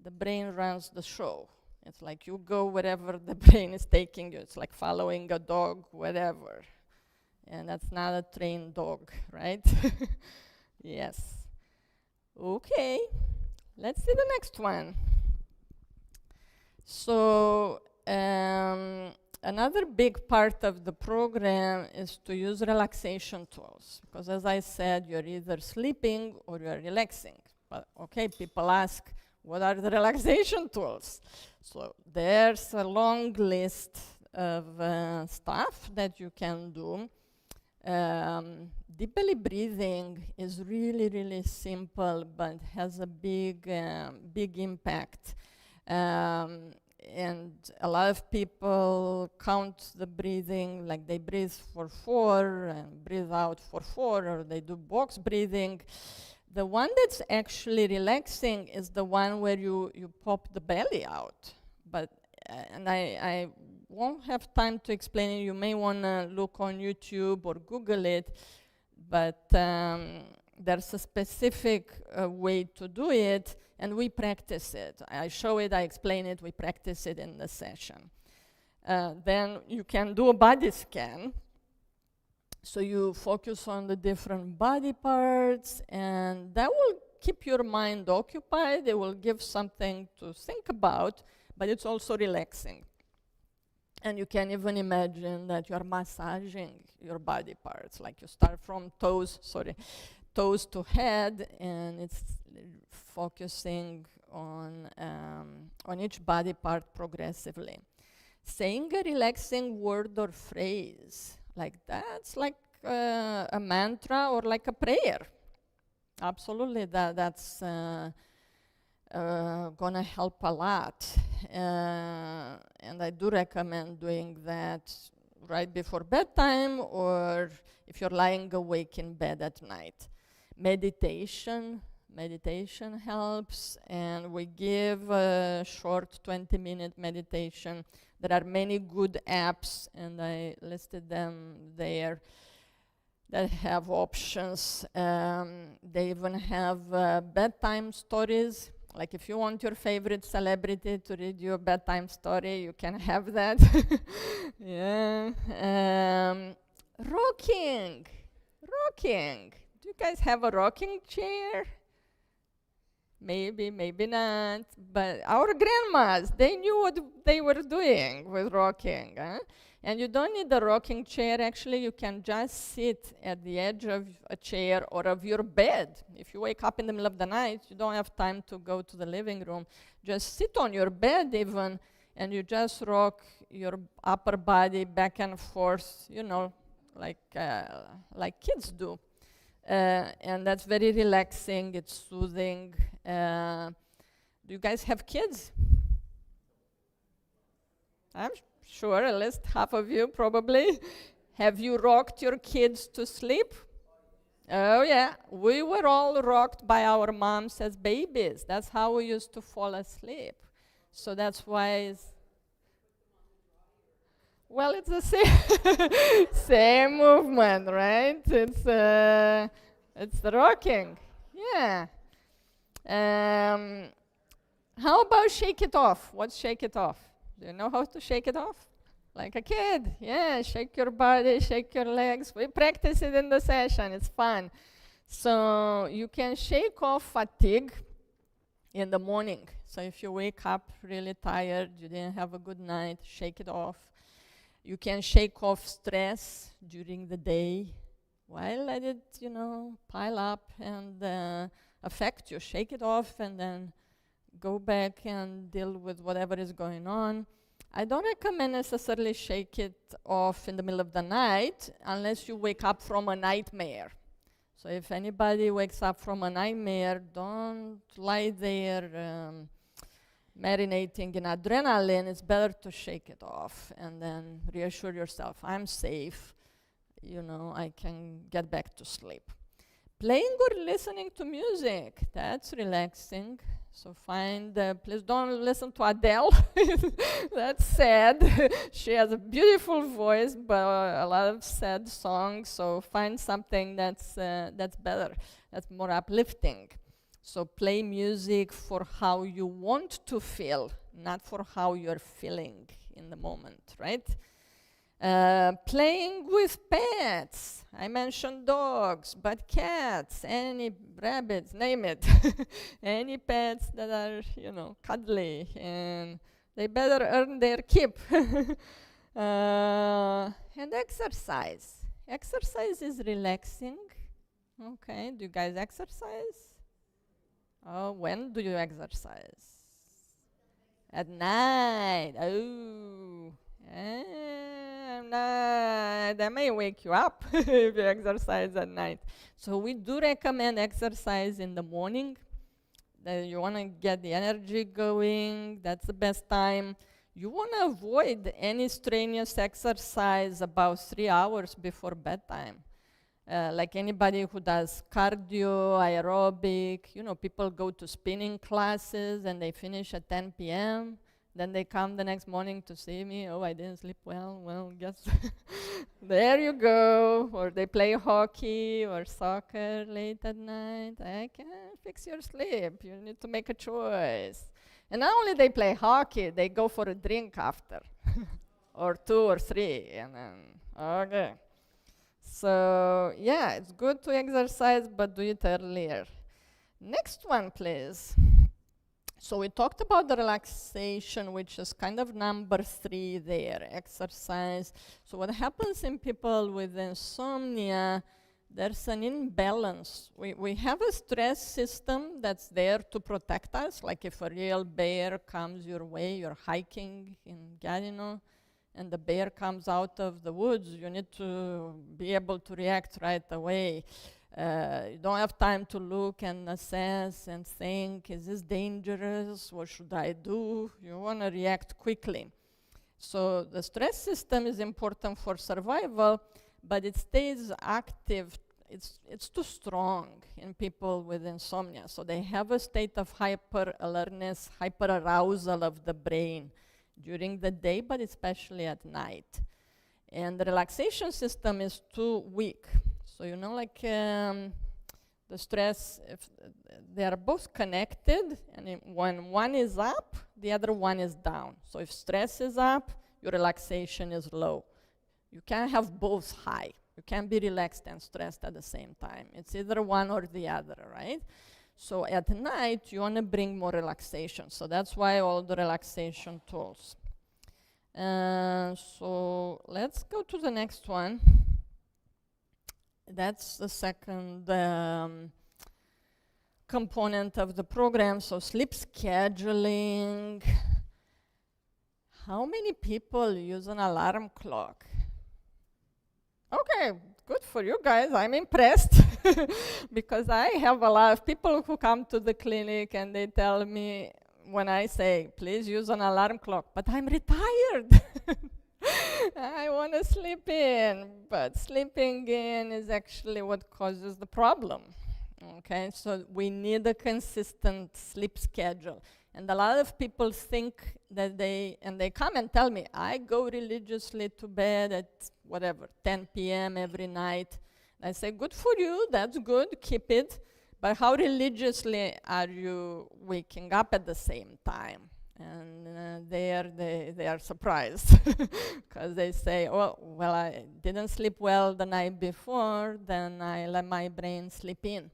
Speaker 1: the brain runs the show. It's like you go wherever the brain is taking you. It's like following a dog, whatever. And that's not a trained dog, right? Yes. Okay, let's see the next one. So another big part of the program is to use relaxation tools, because as I said, you're either sleeping or you're relaxing. But okay, people ask, what are the relaxation tools? So there's a long list of stuff that you can do. Deep belly breathing is really, really simple, but has a big impact. And a lot of people count the breathing, like they breathe for 4 and breathe out for 4, or they do box breathing. The one that's actually relaxing is the one where you pop the belly out. But and I won't have time to explain it. You may want to look on YouTube or Google it, but there's a specific way to do it, and we practice it. I show it, I explain it, we practice it in the session. Then you can do a body scan. So you focus on the different body parts, and that will keep your mind occupied. It will give something to think about, but it's also relaxing. And you can even imagine that you are massaging your body parts, like you start from toes to head, and it's focusing on each body part progressively. Saying a relaxing word or phrase, like that's like a mantra or like a prayer. Absolutely, that's gonna help a lot. And I do recommend doing that right before bedtime, or if you're lying awake in bed at night. Meditation helps, and we give a short 20-minute meditation. There are many good apps, and I listed them there. that have options. They even have bedtime stories. Like if you want your favorite celebrity to read you a bedtime story, you can have that. Yeah. Rocking. Rocking. Do you guys have a rocking chair? Maybe, maybe not. But our grandmas, they knew what they were doing with rocking. Huh? And you don't need a rocking chair. Actually, you can just sit at the edge of a chair or of your bed. If you wake up in the middle of the night, you don't have time to go to the living room. Just sit on your bed even, and you just rock your upper body back and forth, you know, like kids do. And that's very relaxing, it's soothing. Do you guys have kids? I'm sure at least half of you probably. Have you rocked your kids to sleep? Oh yeah, we were all rocked by our moms as babies. That's how we used to fall asleep. So that's why well, it's the same, same movement, right? It's the rocking. Yeah. How about shake it off? What's shake it off? Do you know how to shake it off? Like a kid. Yeah, shake your body, shake your legs. We practice it in the session. It's fun. So you can shake off fatigue in the morning. So if you wake up really tired, you didn't have a good night, shake it off. You can shake off stress during the day. Why let it, you know, pile up and affect you? Shake it off and then go back and deal with whatever is going on. I don't recommend necessarily shake it off in the middle of the night unless you wake up from a nightmare. So if anybody wakes up from a nightmare, don't lie there marinating in adrenaline. It's better to shake it off and then reassure yourself, I'm safe, you know, I can get back to sleep. Playing or listening to music, that's relaxing. So please don't listen to Adele. That's sad. She has a beautiful voice, but a lot of sad songs. So find something that's better, that's more uplifting. So play music for how you want to feel, not for how you're feeling in the moment, right? Playing with pets. I mentioned dogs, but cats, any rabbits, name it. Any pets that are, you know, cuddly, and they better earn their keep. And exercise. Exercise is relaxing. Okay, do you guys exercise? Oh, when do you exercise? At night. Oh. That may wake you up if you exercise at night. So we do recommend exercise in the morning. You want to get the energy going. That's the best time. You want to avoid any strenuous exercise about 3 hours before bedtime. Like anybody who does cardio, aerobic, you know, people go to spinning classes and they finish at 10 p.m. Then they come the next morning to see me. Oh, I didn't sleep well. Well, guess there you go. Or they play hockey or soccer late at night. I can't fix your sleep. You need to make a choice. And not only they play hockey, they go for a drink after, or 2 or 3, and then okay. So yeah, it's good to exercise, but do it earlier. Next one, please. So we talked about the relaxation, which is kind of number 3 there, exercise. So what happens in people with insomnia, there's an imbalance. We have a stress system that's there to protect us, like if a real bear comes your way, you're hiking in Gatineau, and the bear comes out of the woods, you need to be able to react right away. You don't have time to look and assess and think, is this dangerous? What should I do? You want to react quickly. So the stress system is important for survival, but it stays active. It's too strong in people with insomnia. So they have a state of hyper-alertness, hyper-arousal of the brain during the day, but especially at night. And the relaxation system is too weak. So like the stress, if they are both connected, and when one is up, the other one is down. So if stress is up, your relaxation is low. You can't have both high. You can't be relaxed and stressed at the same time. It's either one or the other, right? So at night, you want to bring more relaxation. So that's why all the relaxation tools. So let's go to the next one. That's the second component of the program. So sleep scheduling. How many people use an alarm clock? Okay, good for you guys. I'm impressed because I have a lot of people who come to the clinic and they tell me when I say, please use an alarm clock, but I'm retired. I want to sleep in, but sleeping in is actually what causes the problem. Okay, so we need a consistent sleep schedule. And a lot of people think that they come and tell me, I go religiously to bed at whatever, 10 p.m. every night. I say, good for you, that's good, keep it. But how religiously are you waking up at the same time? And they are surprised because they say, oh, well, I didn't sleep well the night before, then I let my brain sleep in.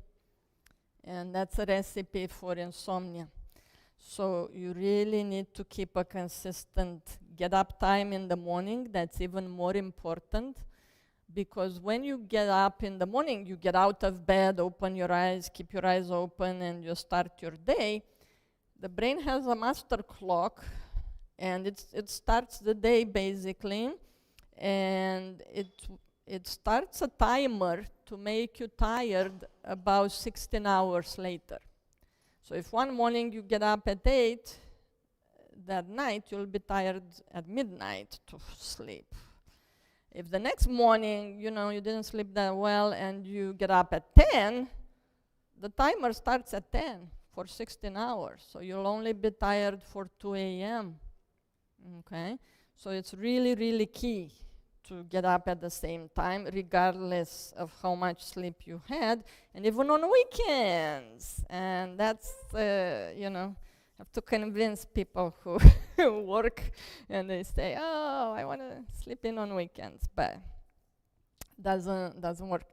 Speaker 1: And that's a recipe for insomnia. So you really need to keep a consistent get up time in the morning. That's even more important because when you get up in the morning, you get out of bed, open your eyes, keep your eyes open, and you start your day. The brain has a master clock, and it starts the day basically, and it starts a timer to make you tired about 16 hours later. So if one morning you get up at 8, that night you'll be tired at midnight to sleep. If the next morning, you didn't sleep that well and you get up at 10, the timer starts at 10 for 16 hours. So you'll only be tired for 2 a.m. Okay? So it's really, really key to get up at the same time, regardless of how much sleep you had, and even on weekends. And that's, have to convince people who work and they say, oh, I want to sleep in on weekends, but doesn't work.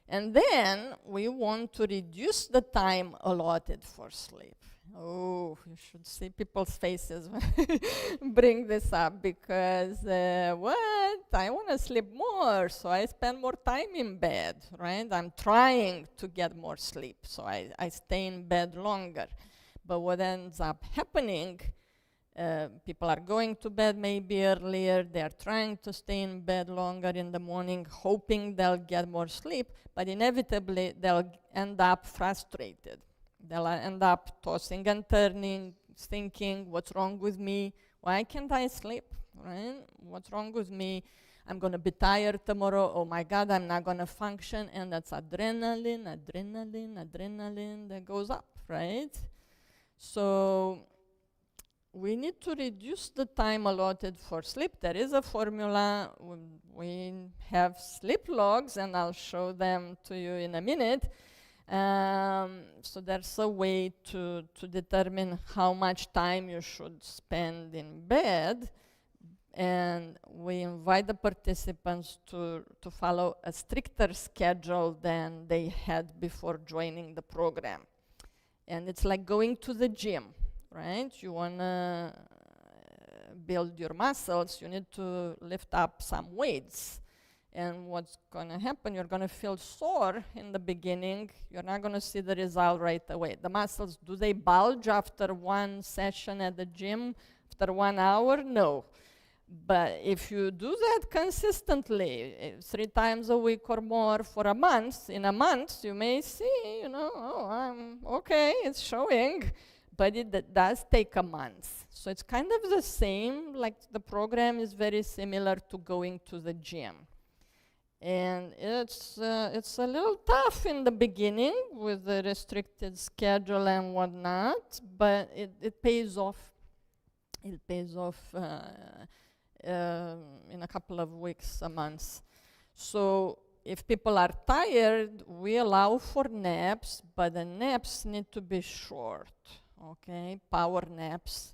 Speaker 1: And then we want to reduce the time allotted for sleep. Oh, you should see people's faces when I bring this up because, what? I want to sleep more, so I spend more time in bed, right? I'm trying to get more sleep, so I stay in bed longer. But what ends up happening, people are going to bed maybe earlier, they're trying to stay in bed longer in the morning, hoping they'll get more sleep, but inevitably they'll end up frustrated. They'll end up tossing and turning, thinking, what's wrong with me? Why can't I sleep, right? What's wrong with me? I'm going to be tired tomorrow. Oh my God, I'm not going to function. And that's adrenaline that goes up, right? So we need to reduce the time allotted for sleep. There is a formula. We have sleep logs, and I'll show them to you in a minute. So there's a way to determine how much time you should spend in bed, and we invite the participants to follow a stricter schedule than they had before joining the program. And it's like going to the gym, right? You want to build your muscles, you need to lift up some weights. And what's going to happen, you're going to feel sore in the beginning. You're not going to see the result right away. The muscles, do they bulge after one session at the gym, after 1 hour? No. But if you do that consistently, 3 times a week or more for a month, in a month you may see, oh, I'm okay, it's showing. But it does take a month. So it's kind of the same, like the program is very similar to going to the gym. And it's a little tough in the beginning with the restricted schedule and whatnot, but it pays off. It pays off in a couple of weeks, a month. So if people are tired, we allow for naps, but the naps need to be short, okay? Power naps.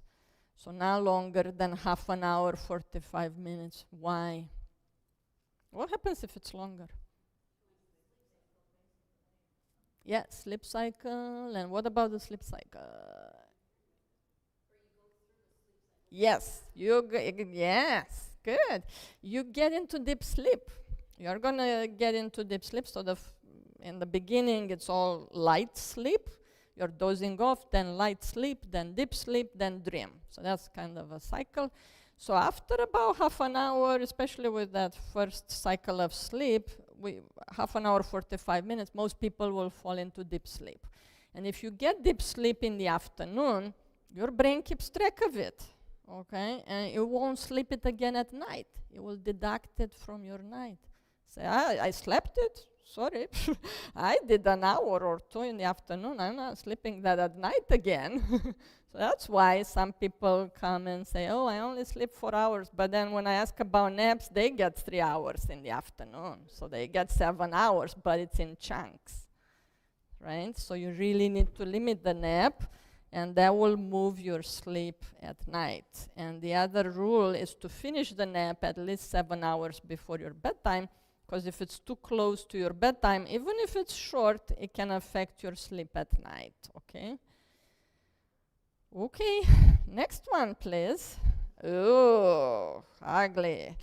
Speaker 1: So not longer than half an hour, 45 minutes. Why? What happens if it's longer? Yeah, sleep cycle. And what about the sleep cycle? Yes, yes, good. You get into deep sleep. You're gonna get into deep sleep. So in the beginning, it's all light sleep. You're dozing off, then light sleep, then deep sleep, then dream. So that's kind of a cycle. So after about half an hour, especially with that first cycle of sleep, half an hour, 45 minutes, most people will fall into deep sleep. And if you get deep sleep in the afternoon, your brain keeps track of it, okay? And it won't sleep it again at night. It will deduct it from your night. Say, I slept it, sorry. I did an hour or two in the afternoon. I'm not sleeping that at night again. So that's why some people come and say, oh, I only sleep 4 hours. But then when I ask about naps, they get 3 hours in the afternoon. So they get 7 hours, but it's in chunks, right? So you really need to limit the nap, and that will move your sleep at night. And the other rule is to finish the nap at least 7 hours before your bedtime, because if it's too close to your bedtime, even if it's short, it can affect your sleep at night, okay? Okay, next one, please. Oh, ugly.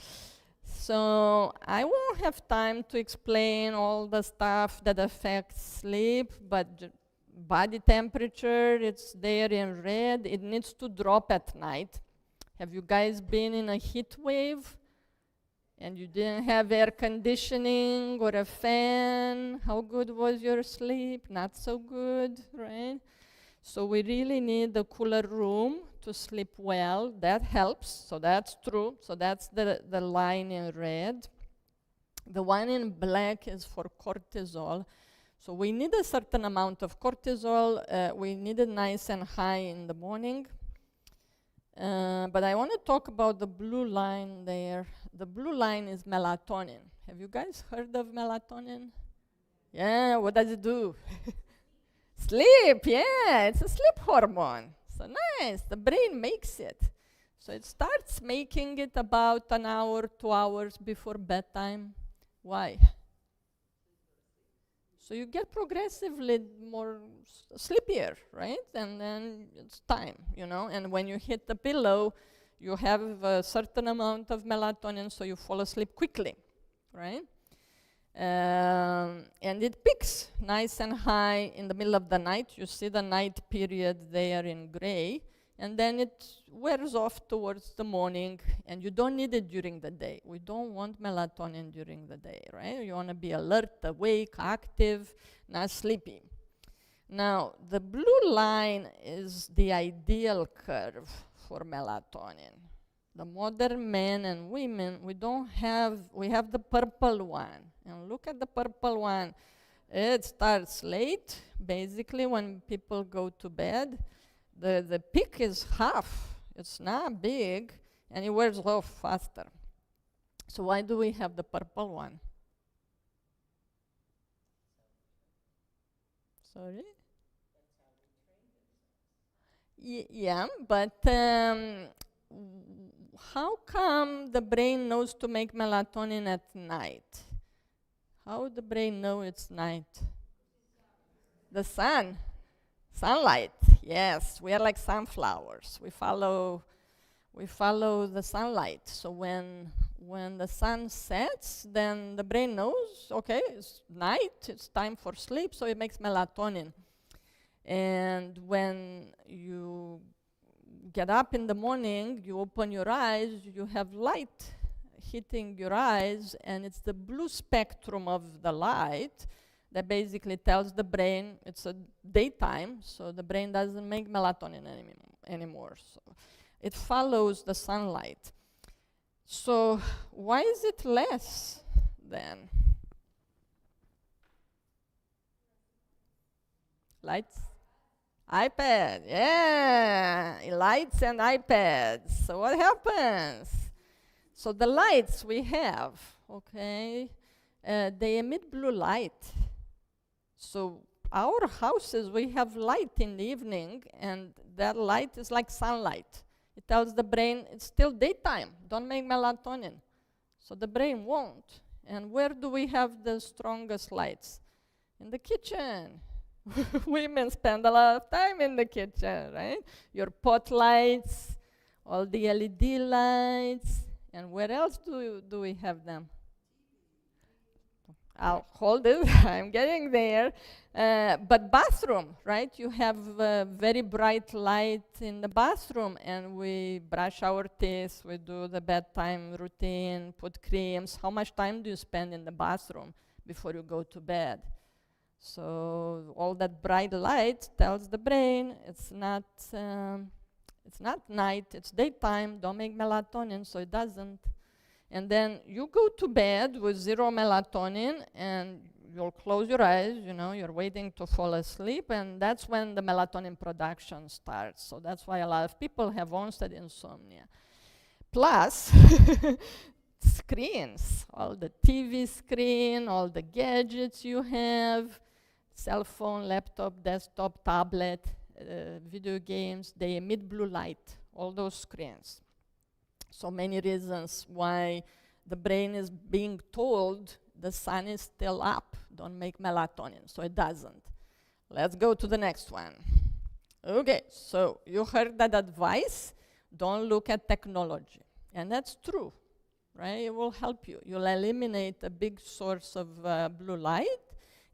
Speaker 1: So I won't have time to explain all the stuff that affects sleep, but body temperature, it's there in red. It needs to drop at night. Have you guys been in a heat wave and you didn't have air conditioning or a fan? How good was your sleep? Not so good, right? So we really need a cooler room to sleep well. That helps, so that's true. So that's the line in red. The one in black is for cortisol. So we need a certain amount of cortisol. We need it nice and high in the morning. But I want to talk about the blue line there. The blue line is melatonin. Have you guys heard of melatonin? Yeah, what does it do? Sleep, yeah, it's a sleep hormone. So nice, the brain makes it. So it starts making it about an hour, 2 hours before bedtime. Why? So you get progressively more sleepier, right? And then it's time, you know? And when you hit the pillow, you have a certain amount of melatonin, so you fall asleep quickly, right? And it peaks nice and high in the middle of the night. You see the night period there in gray, and then it wears off towards the morning, and you don't need it during the day. We don't want melatonin during the day, right? You want to be alert, awake, active, not sleepy. Now, the blue line is the ideal curve for melatonin. The modern men and women, we have the purple one. And look at the purple one. It starts late, basically when people go to bed. The peak is half. It's not big, and it wears off faster. So why do we have the purple one? Sorry? Yeah, but how come the brain knows to make melatonin at night? How would the brain know it's night? The sun. Sunlight, yes. We are like sunflowers. We follow the sunlight. So when the sun sets, then the brain knows, okay, it's night, it's time for sleep, so it makes melatonin. And when you get up in the morning, you open your eyes, you have light hitting your eyes, and it's the blue spectrum of the light that basically tells the brain it's a daytime, so the brain doesn't make melatonin anymore. So it follows the sunlight. So why is it less then? Lights? iPad, yeah, lights and iPads. So what happens? So the lights we have, okay, they emit blue light. So our houses, we have light in the evening, and that light is like sunlight. It tells the brain it's still daytime, don't make melatonin. So the brain won't. And where do we have the strongest lights? In the kitchen. Women spend a lot of time in the kitchen, right? Your pot lights, all the LED lights, and where else do we have them? I'll hold it, I'm getting there. But bathroom, right? You have very bright light in the bathroom, and we brush our teeth, we do the bedtime routine, put creams. How much time do you spend in the bathroom before you go to bed? So all that bright light tells the brain it's not night, it's daytime, don't make melatonin, so it doesn't. And then you go to bed with zero melatonin, and you'll close your eyes, you're waiting to fall asleep, and that's when the melatonin production starts. So that's why a lot of people have onset insomnia. Plus, screens, all the TV screen, all the gadgets you have, cell phone, laptop, desktop, tablet, video games, they emit blue light, all those screens. So many reasons why the brain is being told the sun is still up, don't make melatonin, so it doesn't. Let's go to the next one. Okay, so you heard that advice, don't look at technology. And that's true, right? It will help you. You'll eliminate a big source of blue light,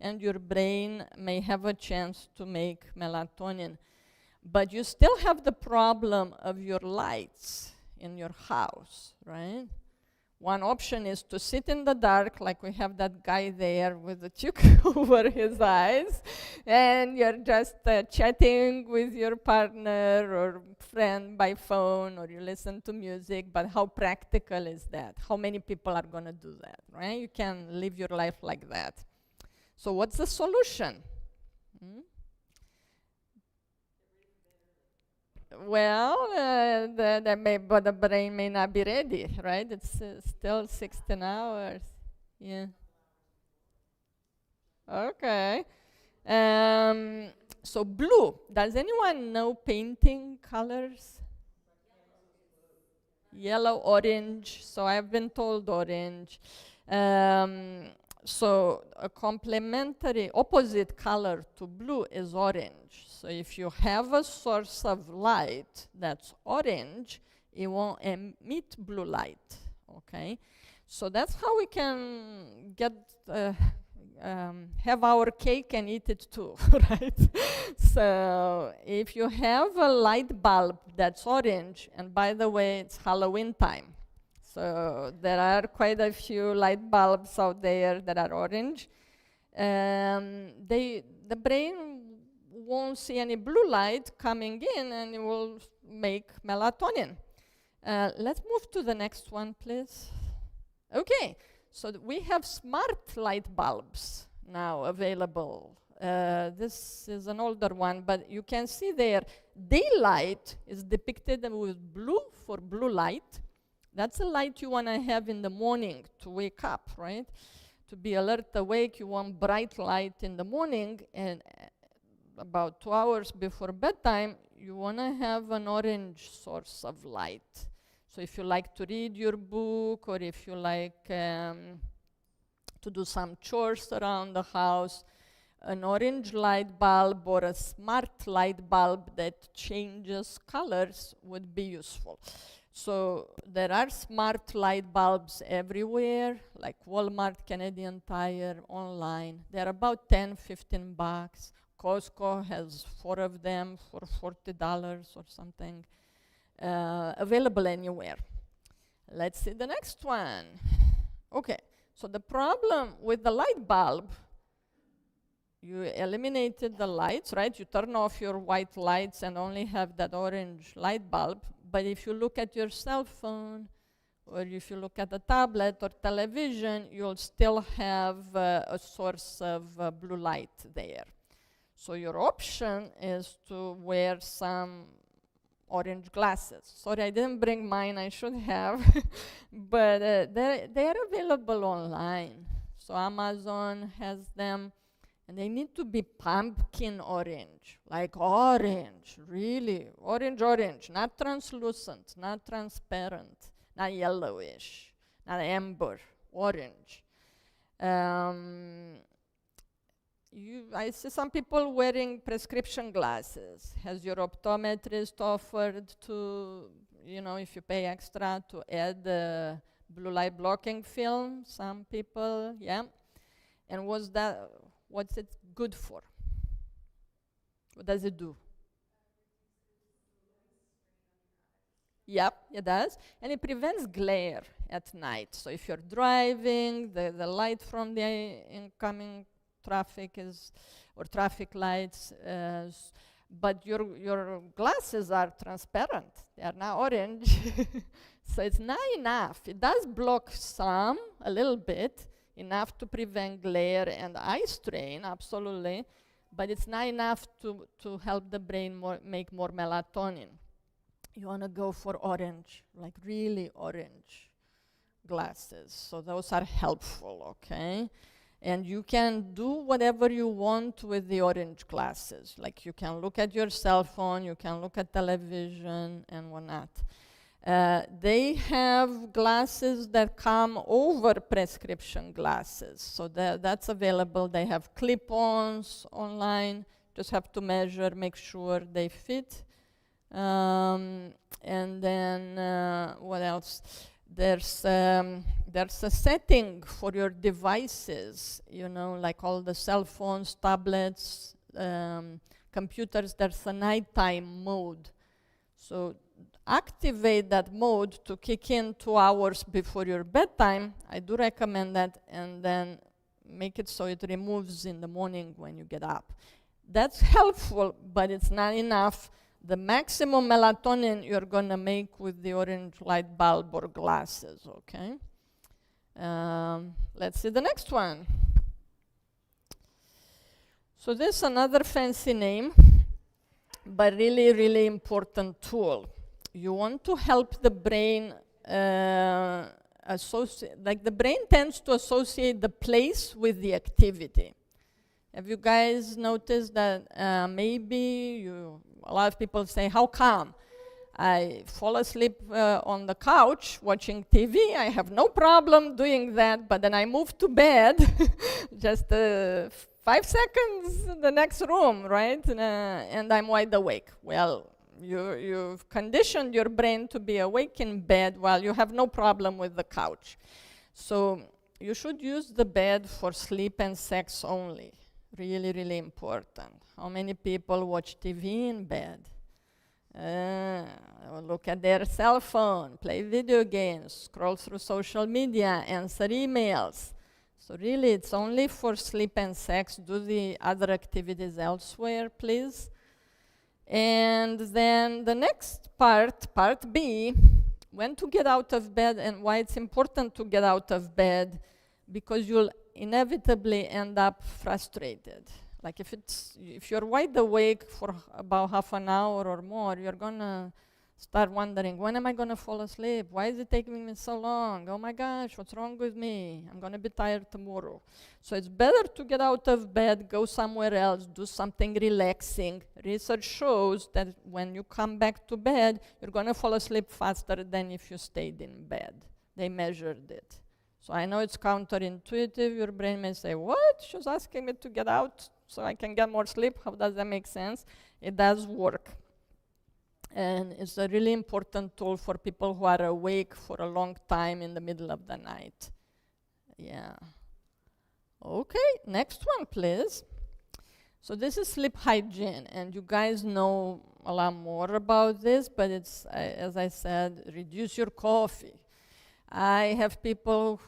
Speaker 1: and your brain may have a chance to make melatonin. But you still have the problem of your lights in your house, right? One option is to sit in the dark, like we have that guy there with the tube over his eyes, and you're just chatting with your partner or friend by phone, or you listen to music, but how practical is that? How many people are gonna do that, right? You can live your life like that. So what's the solution? Well, but the brain may not be ready, right? It's still 16 hours. Yeah. Okay. So blue. Does anyone know painting colors? Yellow, orange. So I've been told orange. So a complementary opposite color to blue is orange. So if you have a source of light that's orange, it won't emit blue light, okay? So that's how we can get have our cake and eat it too, right? So if you have a light bulb that's orange, and by the way, it's Halloween time, so there are quite a few light bulbs out there that are orange. The brain won't see any blue light coming in, and it will make melatonin. Let's move to the next one, please. Okay, so we have smart light bulbs now available. This is an older one, but you can see there, daylight is depicted with blue for blue light. That's a light you want to have in the morning to wake up, right? To be alert, awake, you want bright light in the morning, and about 2 hours before bedtime, you want to have an orange source of light. So if you like to read your book, or if you like to do some chores around the house, an orange light bulb or a smart light bulb that changes colors would be useful. So there are smart light bulbs everywhere, like Walmart, Canadian Tire, online. They're about $10-15. Costco has 4 of them for $40 or something. Available anywhere. Let's see the next one. Okay, so the problem with the light bulb, you eliminated the lights, right? You turn off your white lights and only have that orange light bulb. But if you look at your cell phone, or if you look at a tablet or television, you'll still have a source of blue light there. So your option is to wear some orange glasses. Sorry, I didn't bring mine, I should have. But they're available online. So Amazon has them, and they need to be pumpkin orange, like orange, really, orange, not translucent, not transparent, not yellowish, not amber, orange. I see some people wearing prescription glasses. Has your optometrist offered to, if you pay extra, to add blue light blocking film? Some people, yeah. And what's it good for? What does it do? Yep, it does. And it prevents glare at night. So if you're driving, the light from the incoming traffic or traffic lights, but your glasses are transparent. They are not orange. So it's not enough. It does block some, a little bit, enough to prevent glare and eye strain, absolutely, but it's not enough to help the brain make more melatonin. You want to go for orange, like really orange glasses. So those are helpful, okay? And you can do whatever you want with the orange glasses. Like you can look at your cell phone, you can look at television and whatnot. They have glasses that come over prescription glasses. So that's available. They have clip-ons online. Just have to measure, make sure they fit. And then what else? There's a setting for your devices, like all the cell phones, tablets, computers. There's a nighttime mode. So activate that mode to kick in 2 hours before your bedtime. I do recommend that, and then make it so it removes in the morning when you get up. That's helpful, but it's not enough. The maximum melatonin you're going to make with the orange light bulb or glasses, okay? Let's see the next one. So this is another fancy name, but really, really important tool. You want to help the brain like the brain tends to associate the place with the activity. Have you guys noticed that maybe a lot of people say, how come? I fall asleep on the couch watching TV. I have no problem doing that, but then I move to bed just 5 seconds in the next room, right? And I'm wide awake. Well, you've conditioned your brain to be awake in bed while you have no problem with the couch. So you should use the bed for sleep and sex only. Really, really important. How many people watch TV in bed? Look at their cell phone, play video games, scroll through social media, answer emails. So really, it's only for sleep and sex. Do the other activities elsewhere, please. And then the next part B, when to get out of bed and why it's important to get out of bed, because you'll inevitably end up frustrated. Like if you're wide awake for about half an hour or more, you're gonna start wondering, when am I gonna fall asleep? Why is it taking me so long? Oh my gosh, what's wrong with me? I'm gonna be tired tomorrow. So it's better to get out of bed, go somewhere else, do something relaxing. Research shows that when you come back to bed, you're gonna fall asleep faster than if you stayed in bed. They measured it. So I know it's counterintuitive. Your brain may say, what? She was asking me to get out so I can get more sleep. How does that make sense? It does work. And it's a really important tool for people who are awake for a long time in the middle of the night. Yeah. Okay, next one, please. So this is sleep hygiene, and you guys know a lot more about this, but it's, as I said, reduce your coffee. I have people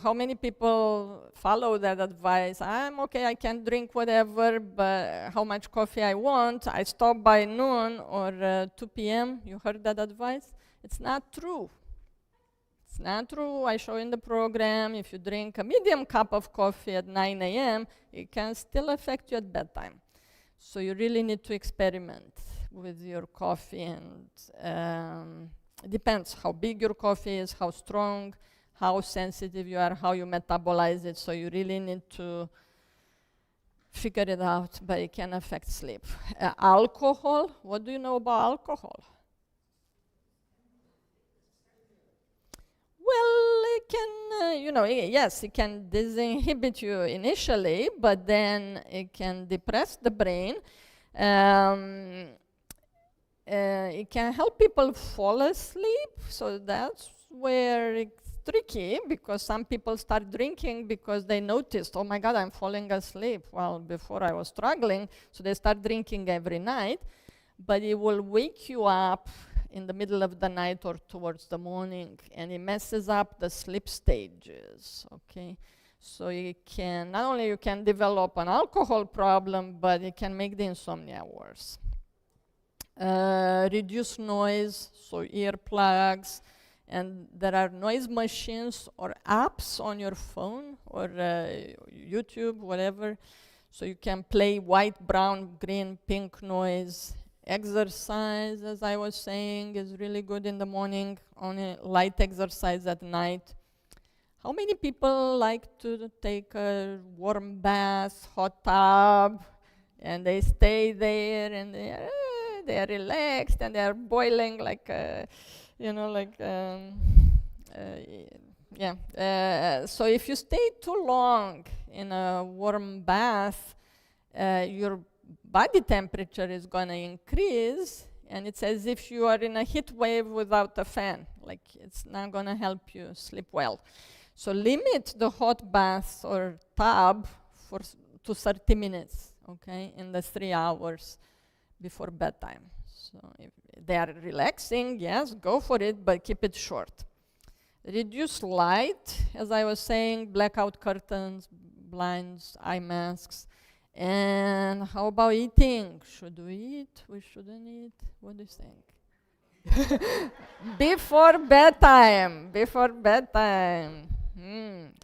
Speaker 1: how many people follow that advice? I'm okay, I can drink whatever, but how much coffee I want, I stop by noon or 2 p.m. You heard that advice? It's not true. It's not true. I show in the program, if you drink a medium cup of coffee at 9 a.m., it can still affect you at bedtime. So you really need to experiment with your coffee, and it depends how big your coffee is, how strong, how sensitive you are, how you metabolize it. So you really need to figure it out, but it can affect sleep. Alcohol, what do you know about alcohol? Well, it can, yes, it can disinhibit you initially, but then it can depress the brain. It can help people fall asleep, so that's where it's tricky, because some people start drinking because they noticed, oh my God, I'm falling asleep. Well, before I was struggling, so they start drinking every night, but it will wake you up in the middle of the night or towards the morning, and it messes up the sleep stages, okay? So not only you can develop an alcohol problem, but it can make the insomnia worse. Reduce noise, so earplugs, and there are noise machines or apps on your phone or YouTube, whatever, so you can play white, brown, green, pink noise. Exercise, as I was saying, is really good in the morning, only light exercise at night. How many people like to take a warm bath, hot tub, and they stay there and they are relaxed and they are boiling like, so if you stay too long in a warm bath, your body temperature is going to increase, and it's as if you are in a heat wave without a fan. Like, it's not going to help you sleep well. So limit the hot bath or tub to 30 minutes, okay, in the 3 hours before bedtime. So if they are relaxing, yes, go for it, but keep it short. Reduce light, as I was saying, blackout curtains, blinds, eye masks. And how about eating? Should we eat? We shouldn't eat? What do you think? Before bedtime.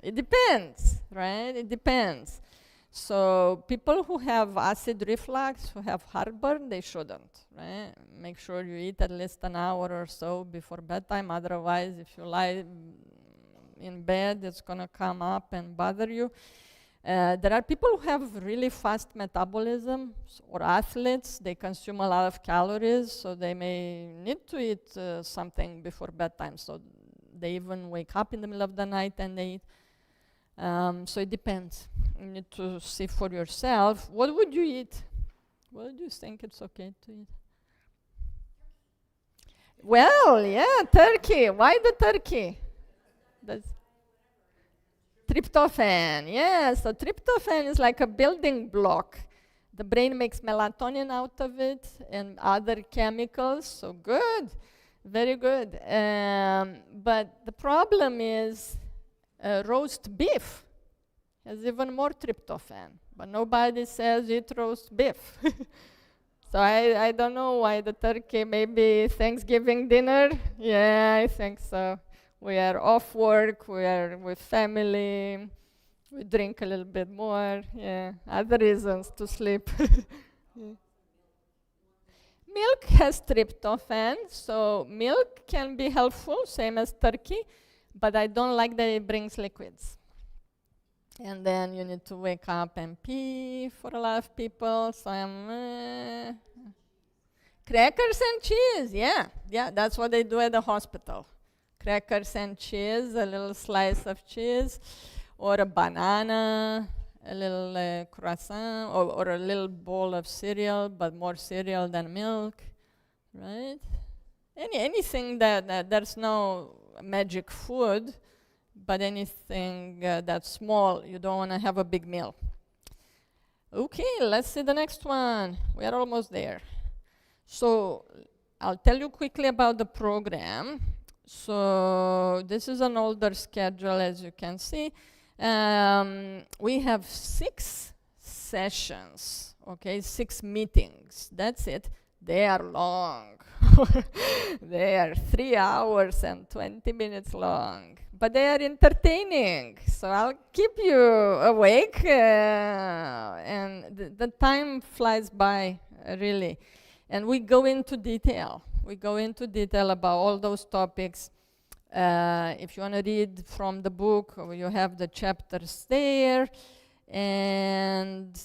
Speaker 1: It depends, right? It depends. So people who have acid reflux, who have heartburn, they shouldn't, right? Make sure you eat at least an hour or so before bedtime. Otherwise, if you lie in bed, it's going to come up and bother you. There are people who have really fast metabolism, or athletes. They consume a lot of calories, so they may need to eat something before bedtime. So they even wake up in the middle of the night and they eat. So it depends. You need to see for yourself. What would you eat? What do you think it's okay to eat? Well, yeah, turkey. Why the turkey? That's tryptophan, yeah. So tryptophan is like a building block. The brain makes melatonin out of it and other chemicals, so good, very good. But the problem is roast beef has even more tryptophan, but nobody says eat roast beef. So I don't know why the turkey, maybe Thanksgiving dinner? Yeah, I think so. We are off work, we are with family, we drink a little bit more, yeah, other reasons to sleep. Yeah. Milk has tryptophan, so milk can be helpful, same as turkey, but I don't like that it brings liquids. And then you need to wake up and pee for a lot of people, so crackers and cheese, yeah, that's what they do at the hospital. Crackers and cheese, a little slice of cheese, or a banana, a little croissant, or a little bowl of cereal, but more cereal than milk, right? Anything that there's no magic food, but anything that's small, you don't want to have a big meal. Okay, let's see the next one. We are almost there. So I'll tell you quickly about the program. So this is an older schedule, as you can see. We have 6 sessions, okay, 6 meetings. That's it. They are long. They are 3 hours and 20 minutes long. But they are entertaining, so I'll keep you awake. And the time flies by, really. And we go into detail. We go into detail about all those topics. If you want to read from the book, you have the chapters there. And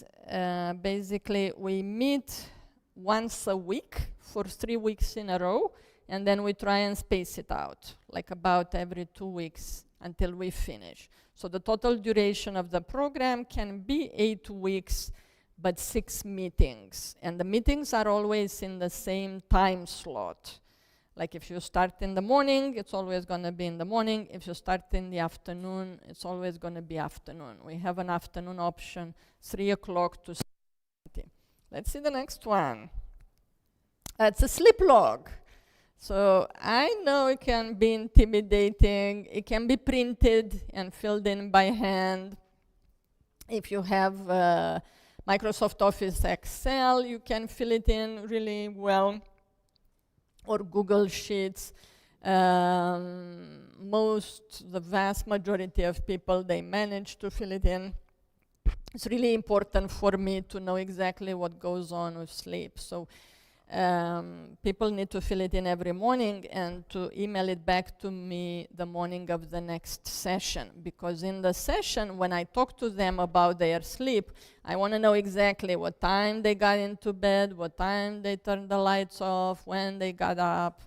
Speaker 1: basically, we meet once a week for 3 weeks in a row, and then we try and space it out, like about every 2 weeks until we finish. So the total duration of the program can be 8 weeks, but 6 meetings. And the meetings are always in the same time slot. Like if you start in the morning, it's always going to be in the morning. If you start in the afternoon, it's always going to be afternoon. We have an afternoon option, 3 o'clock to 7:20. Let's see the next one. It's a sleep log. So I know it can be intimidating. It can be printed and filled in by hand. If you have Microsoft Office Excel, you can fill it in really well. Or Google Sheets. The vast majority of people, they manage to fill it in. It's really important for me to know exactly what goes on with sleep. So people need to fill it in every morning and to email it back to me the morning of the next session. Because in the session, when I talk to them about their sleep, I want to know exactly what time they got into bed, what time they turned the lights off, when they got up,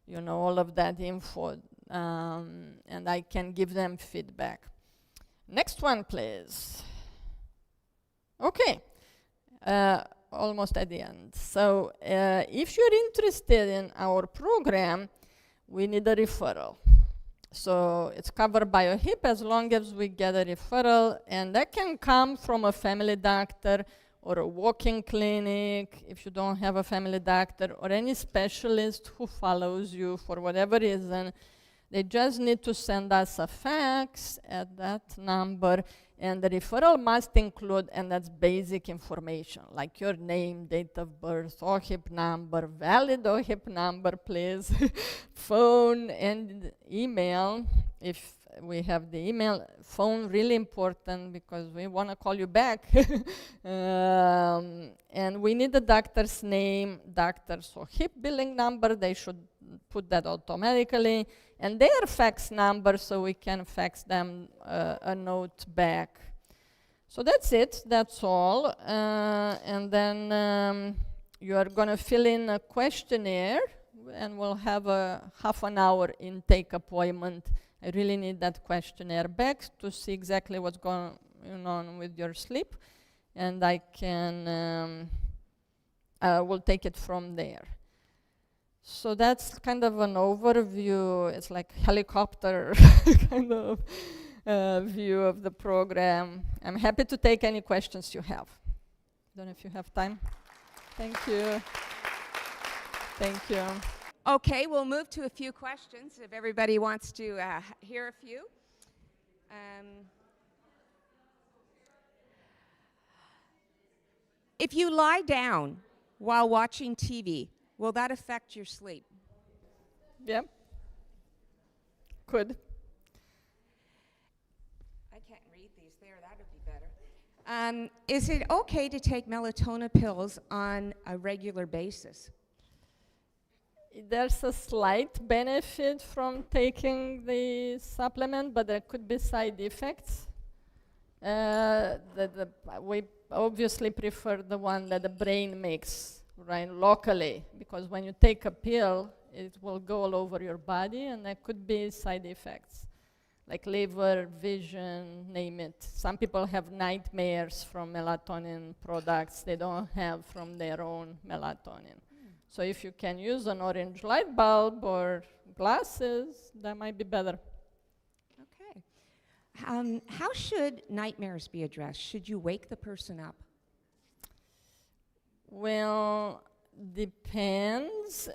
Speaker 1: you know, all of that info. And I can give them feedback. Next one, please. Okay. Almost at the end. So if you're interested in our program, we need a referral. So it's covered by a HIP as long as we get a referral, and that can come from a family doctor or a walk-in clinic if you don't have a family doctor, or any specialist who follows you for whatever reason. They just need to send us a fax at that number, and the referral must include, and that's basic information, like your name, date of birth, OHIP number, valid OHIP number, please, phone and email, if we have the email. Phone, really important, because we want to call you back. And we need the doctor's name, doctor's OHIP billing number. They should put that automatically, and their fax number, so we can fax them a note back. So that's it, that's all. And then you are going to fill in a questionnaire, and we'll have a half an hour intake appointment. I really need that questionnaire back to see exactly what's going on with your sleep, and I can, we'll take it from there. So that's kind of an overview. It's like helicopter kind of view of the program. I'm happy to take any questions you have. Don't know if you have time. Thank you. Thank you.
Speaker 2: Okay, we'll move to a few questions if everybody wants to hear a few. If you lie down while watching TV, will that affect your sleep?
Speaker 1: Yeah. Could.
Speaker 2: I can't read these there, that would be better. Is it okay to take melatonin pills on a regular basis?
Speaker 1: There's a slight benefit from taking the supplement, but there could be side effects. We obviously prefer the one that the brain makes, right, locally, because when you take a pill, it will go all over your body, and there could be side effects, like liver, vision, name it. Some people have nightmares from melatonin products they don't have from their own melatonin. So if you can use an orange light bulb or glasses, that might be better.
Speaker 2: Okay. How should nightmares be addressed? Should you wake the person up?
Speaker 1: Well, depends.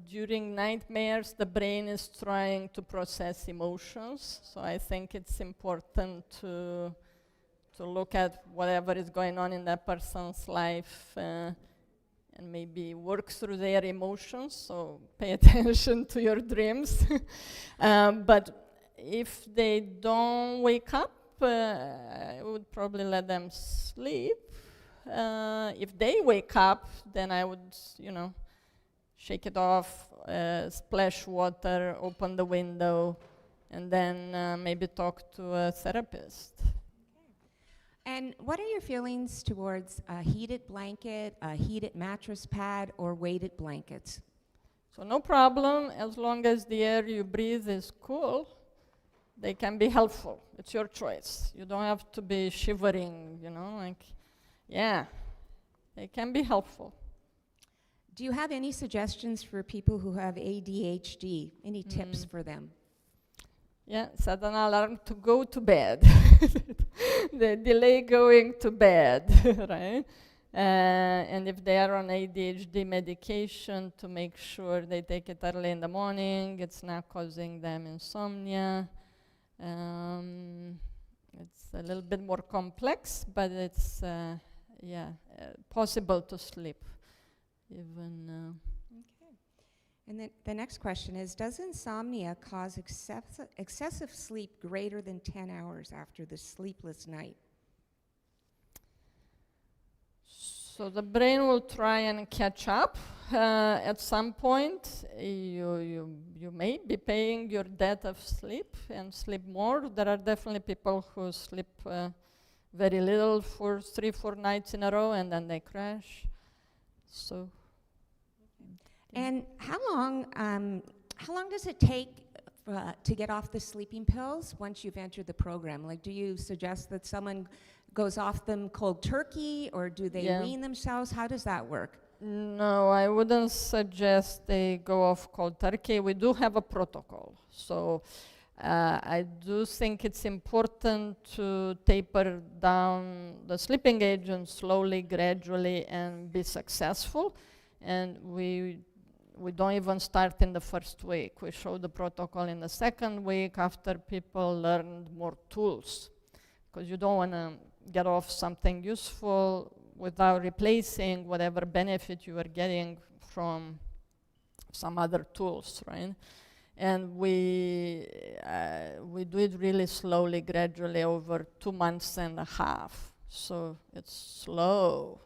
Speaker 1: During nightmares, the brain is trying to process emotions, so I think it's important to look at whatever is going on in that person's life and maybe work through their emotions, so pay attention to your dreams. But if they don't wake up, I would probably let them sleep. If they wake up, then I would, shake it off, splash water, open the window, and then maybe talk to a therapist.
Speaker 2: And what are your feelings towards a heated blanket, a heated mattress pad, or weighted blankets?
Speaker 1: So no problem, as long as the air you breathe is cool, they can be helpful. It's your choice. You don't have to be shivering, yeah, they can be helpful.
Speaker 2: Do you have any suggestions for people who have ADHD? Any tips for them?
Speaker 1: Yeah, set an alarm to go to bed. They delay going to bed, right? And if they are on ADHD medication, to make sure they take it early in the morning, it's not causing them insomnia. It's a little bit more complex, but it's possible to sleep. Even.
Speaker 2: Okay. And then the next question is, does insomnia cause excessive sleep greater than 10 hours after the sleepless night?
Speaker 1: So the brain will try and catch up. At some point, you may be paying your debt of sleep and sleep more. There are definitely people who sleep very little for 3-4 nights in a row and then they crash. So.
Speaker 2: And how long does it take to get off the sleeping pills once you've entered the program? Like, do you suggest that someone goes off them cold turkey, or do they wean themselves? How does that work?
Speaker 1: No, I wouldn't suggest they go off cold turkey. We do have a protocol. So I do think it's important to taper down the sleeping agents slowly, gradually, and be successful. And we don't even start in the first week. We show the protocol in the second week after people learned more tools. Because you don't want to get off something useful without replacing whatever benefit you are getting from some other tools, right? And we do it really slowly, gradually over 2.5 months. So it's slow.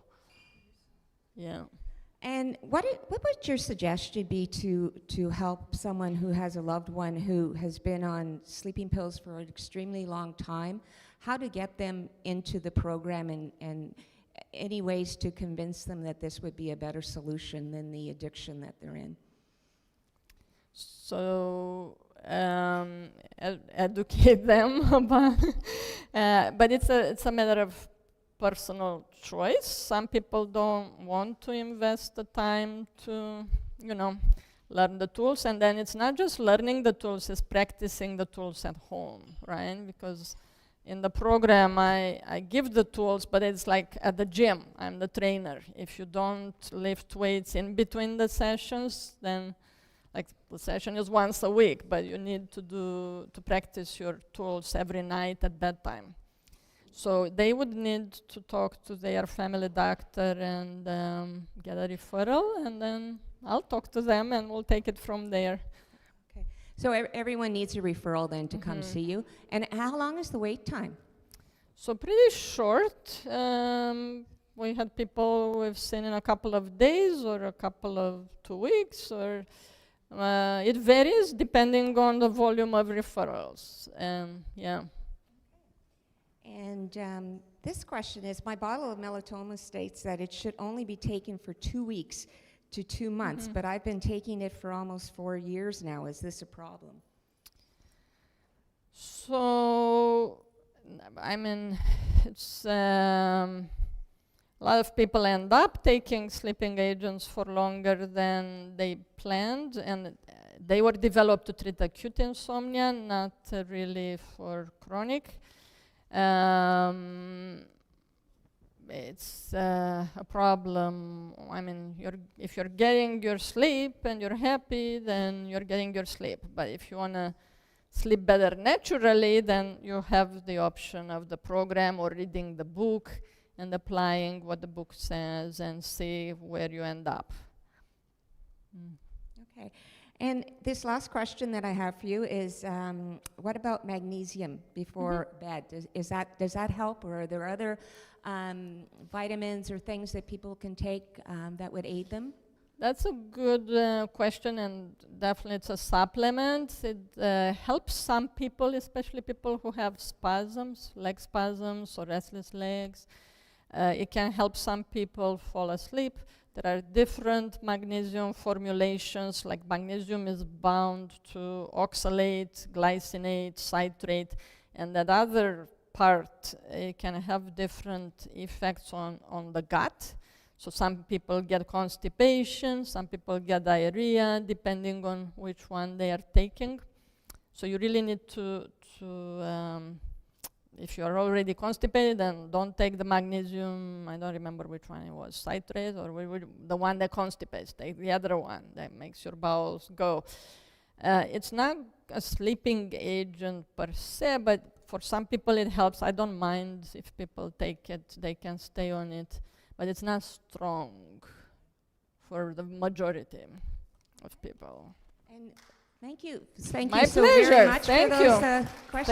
Speaker 1: Yeah.
Speaker 2: And what would your suggestion be to help someone who has a loved one who has been on sleeping pills for an extremely long time? How to get them into the program, and any ways to convince them that this would be a better solution than the addiction that they're in?
Speaker 1: So educate them about, but it's a matter of personal choice. Some people don't want to invest the time to, learn the tools, and then it's not just learning the tools, it's practicing the tools at home, right? Because in the program, I give the tools, but it's like at the gym, I'm the trainer. If you don't lift weights in between the sessions, then like the session is once a week, but you need to practice your tools every night at bedtime. So they would need to talk to their family doctor and get a referral, and then I'll talk to them and we'll take it from there.
Speaker 2: Okay. So everyone needs a referral then to come see you. And how long is the wait time?
Speaker 1: So pretty short. We had people we've seen in a couple of days or a couple of 2 weeks, or it varies depending on the volume of referrals. Yeah.
Speaker 2: And this question is, my bottle of melatonin states that it should only be taken for 2 weeks to 2 months, but I've been taking it for almost 4 years now. Is this a problem?
Speaker 1: So, I mean, it's a lot of people end up taking sleeping agents for longer than they planned, and they were developed to treat acute insomnia, not really for chronic. It's a problem. I mean, if you're getting your sleep and you're happy, then you're getting your sleep. But if you want to sleep better naturally, then you have the option of the program or reading the book and applying what the book says and see where you end up.
Speaker 2: Okay. And this last question that I have for you is, what about magnesium before bed? Does that help, or are there other vitamins or things that people can take that would aid them?
Speaker 1: That's a good question, and definitely it's a supplement. It helps some people, especially people who have spasms, leg spasms or restless legs. It can help some people fall asleep. There are different magnesium formulations, like magnesium is bound to oxalate, glycinate, citrate, and that other part can have different effects on the gut. So some people get constipation, some people get diarrhea, depending on which one they are taking. So you really need to if you are already constipated, then don't take the magnesium. I don't remember which one it was, citrate or the one that constipates. Take the other one that makes your bowels go. It's not a sleeping agent per se, but for some people it helps. I don't mind if people take it, they can stay on it. But it's not strong for the majority of people.
Speaker 2: And thank you. Thank
Speaker 1: My
Speaker 2: you so very
Speaker 1: pleasure.
Speaker 2: much
Speaker 1: Thank
Speaker 2: for those
Speaker 1: you.
Speaker 2: questions.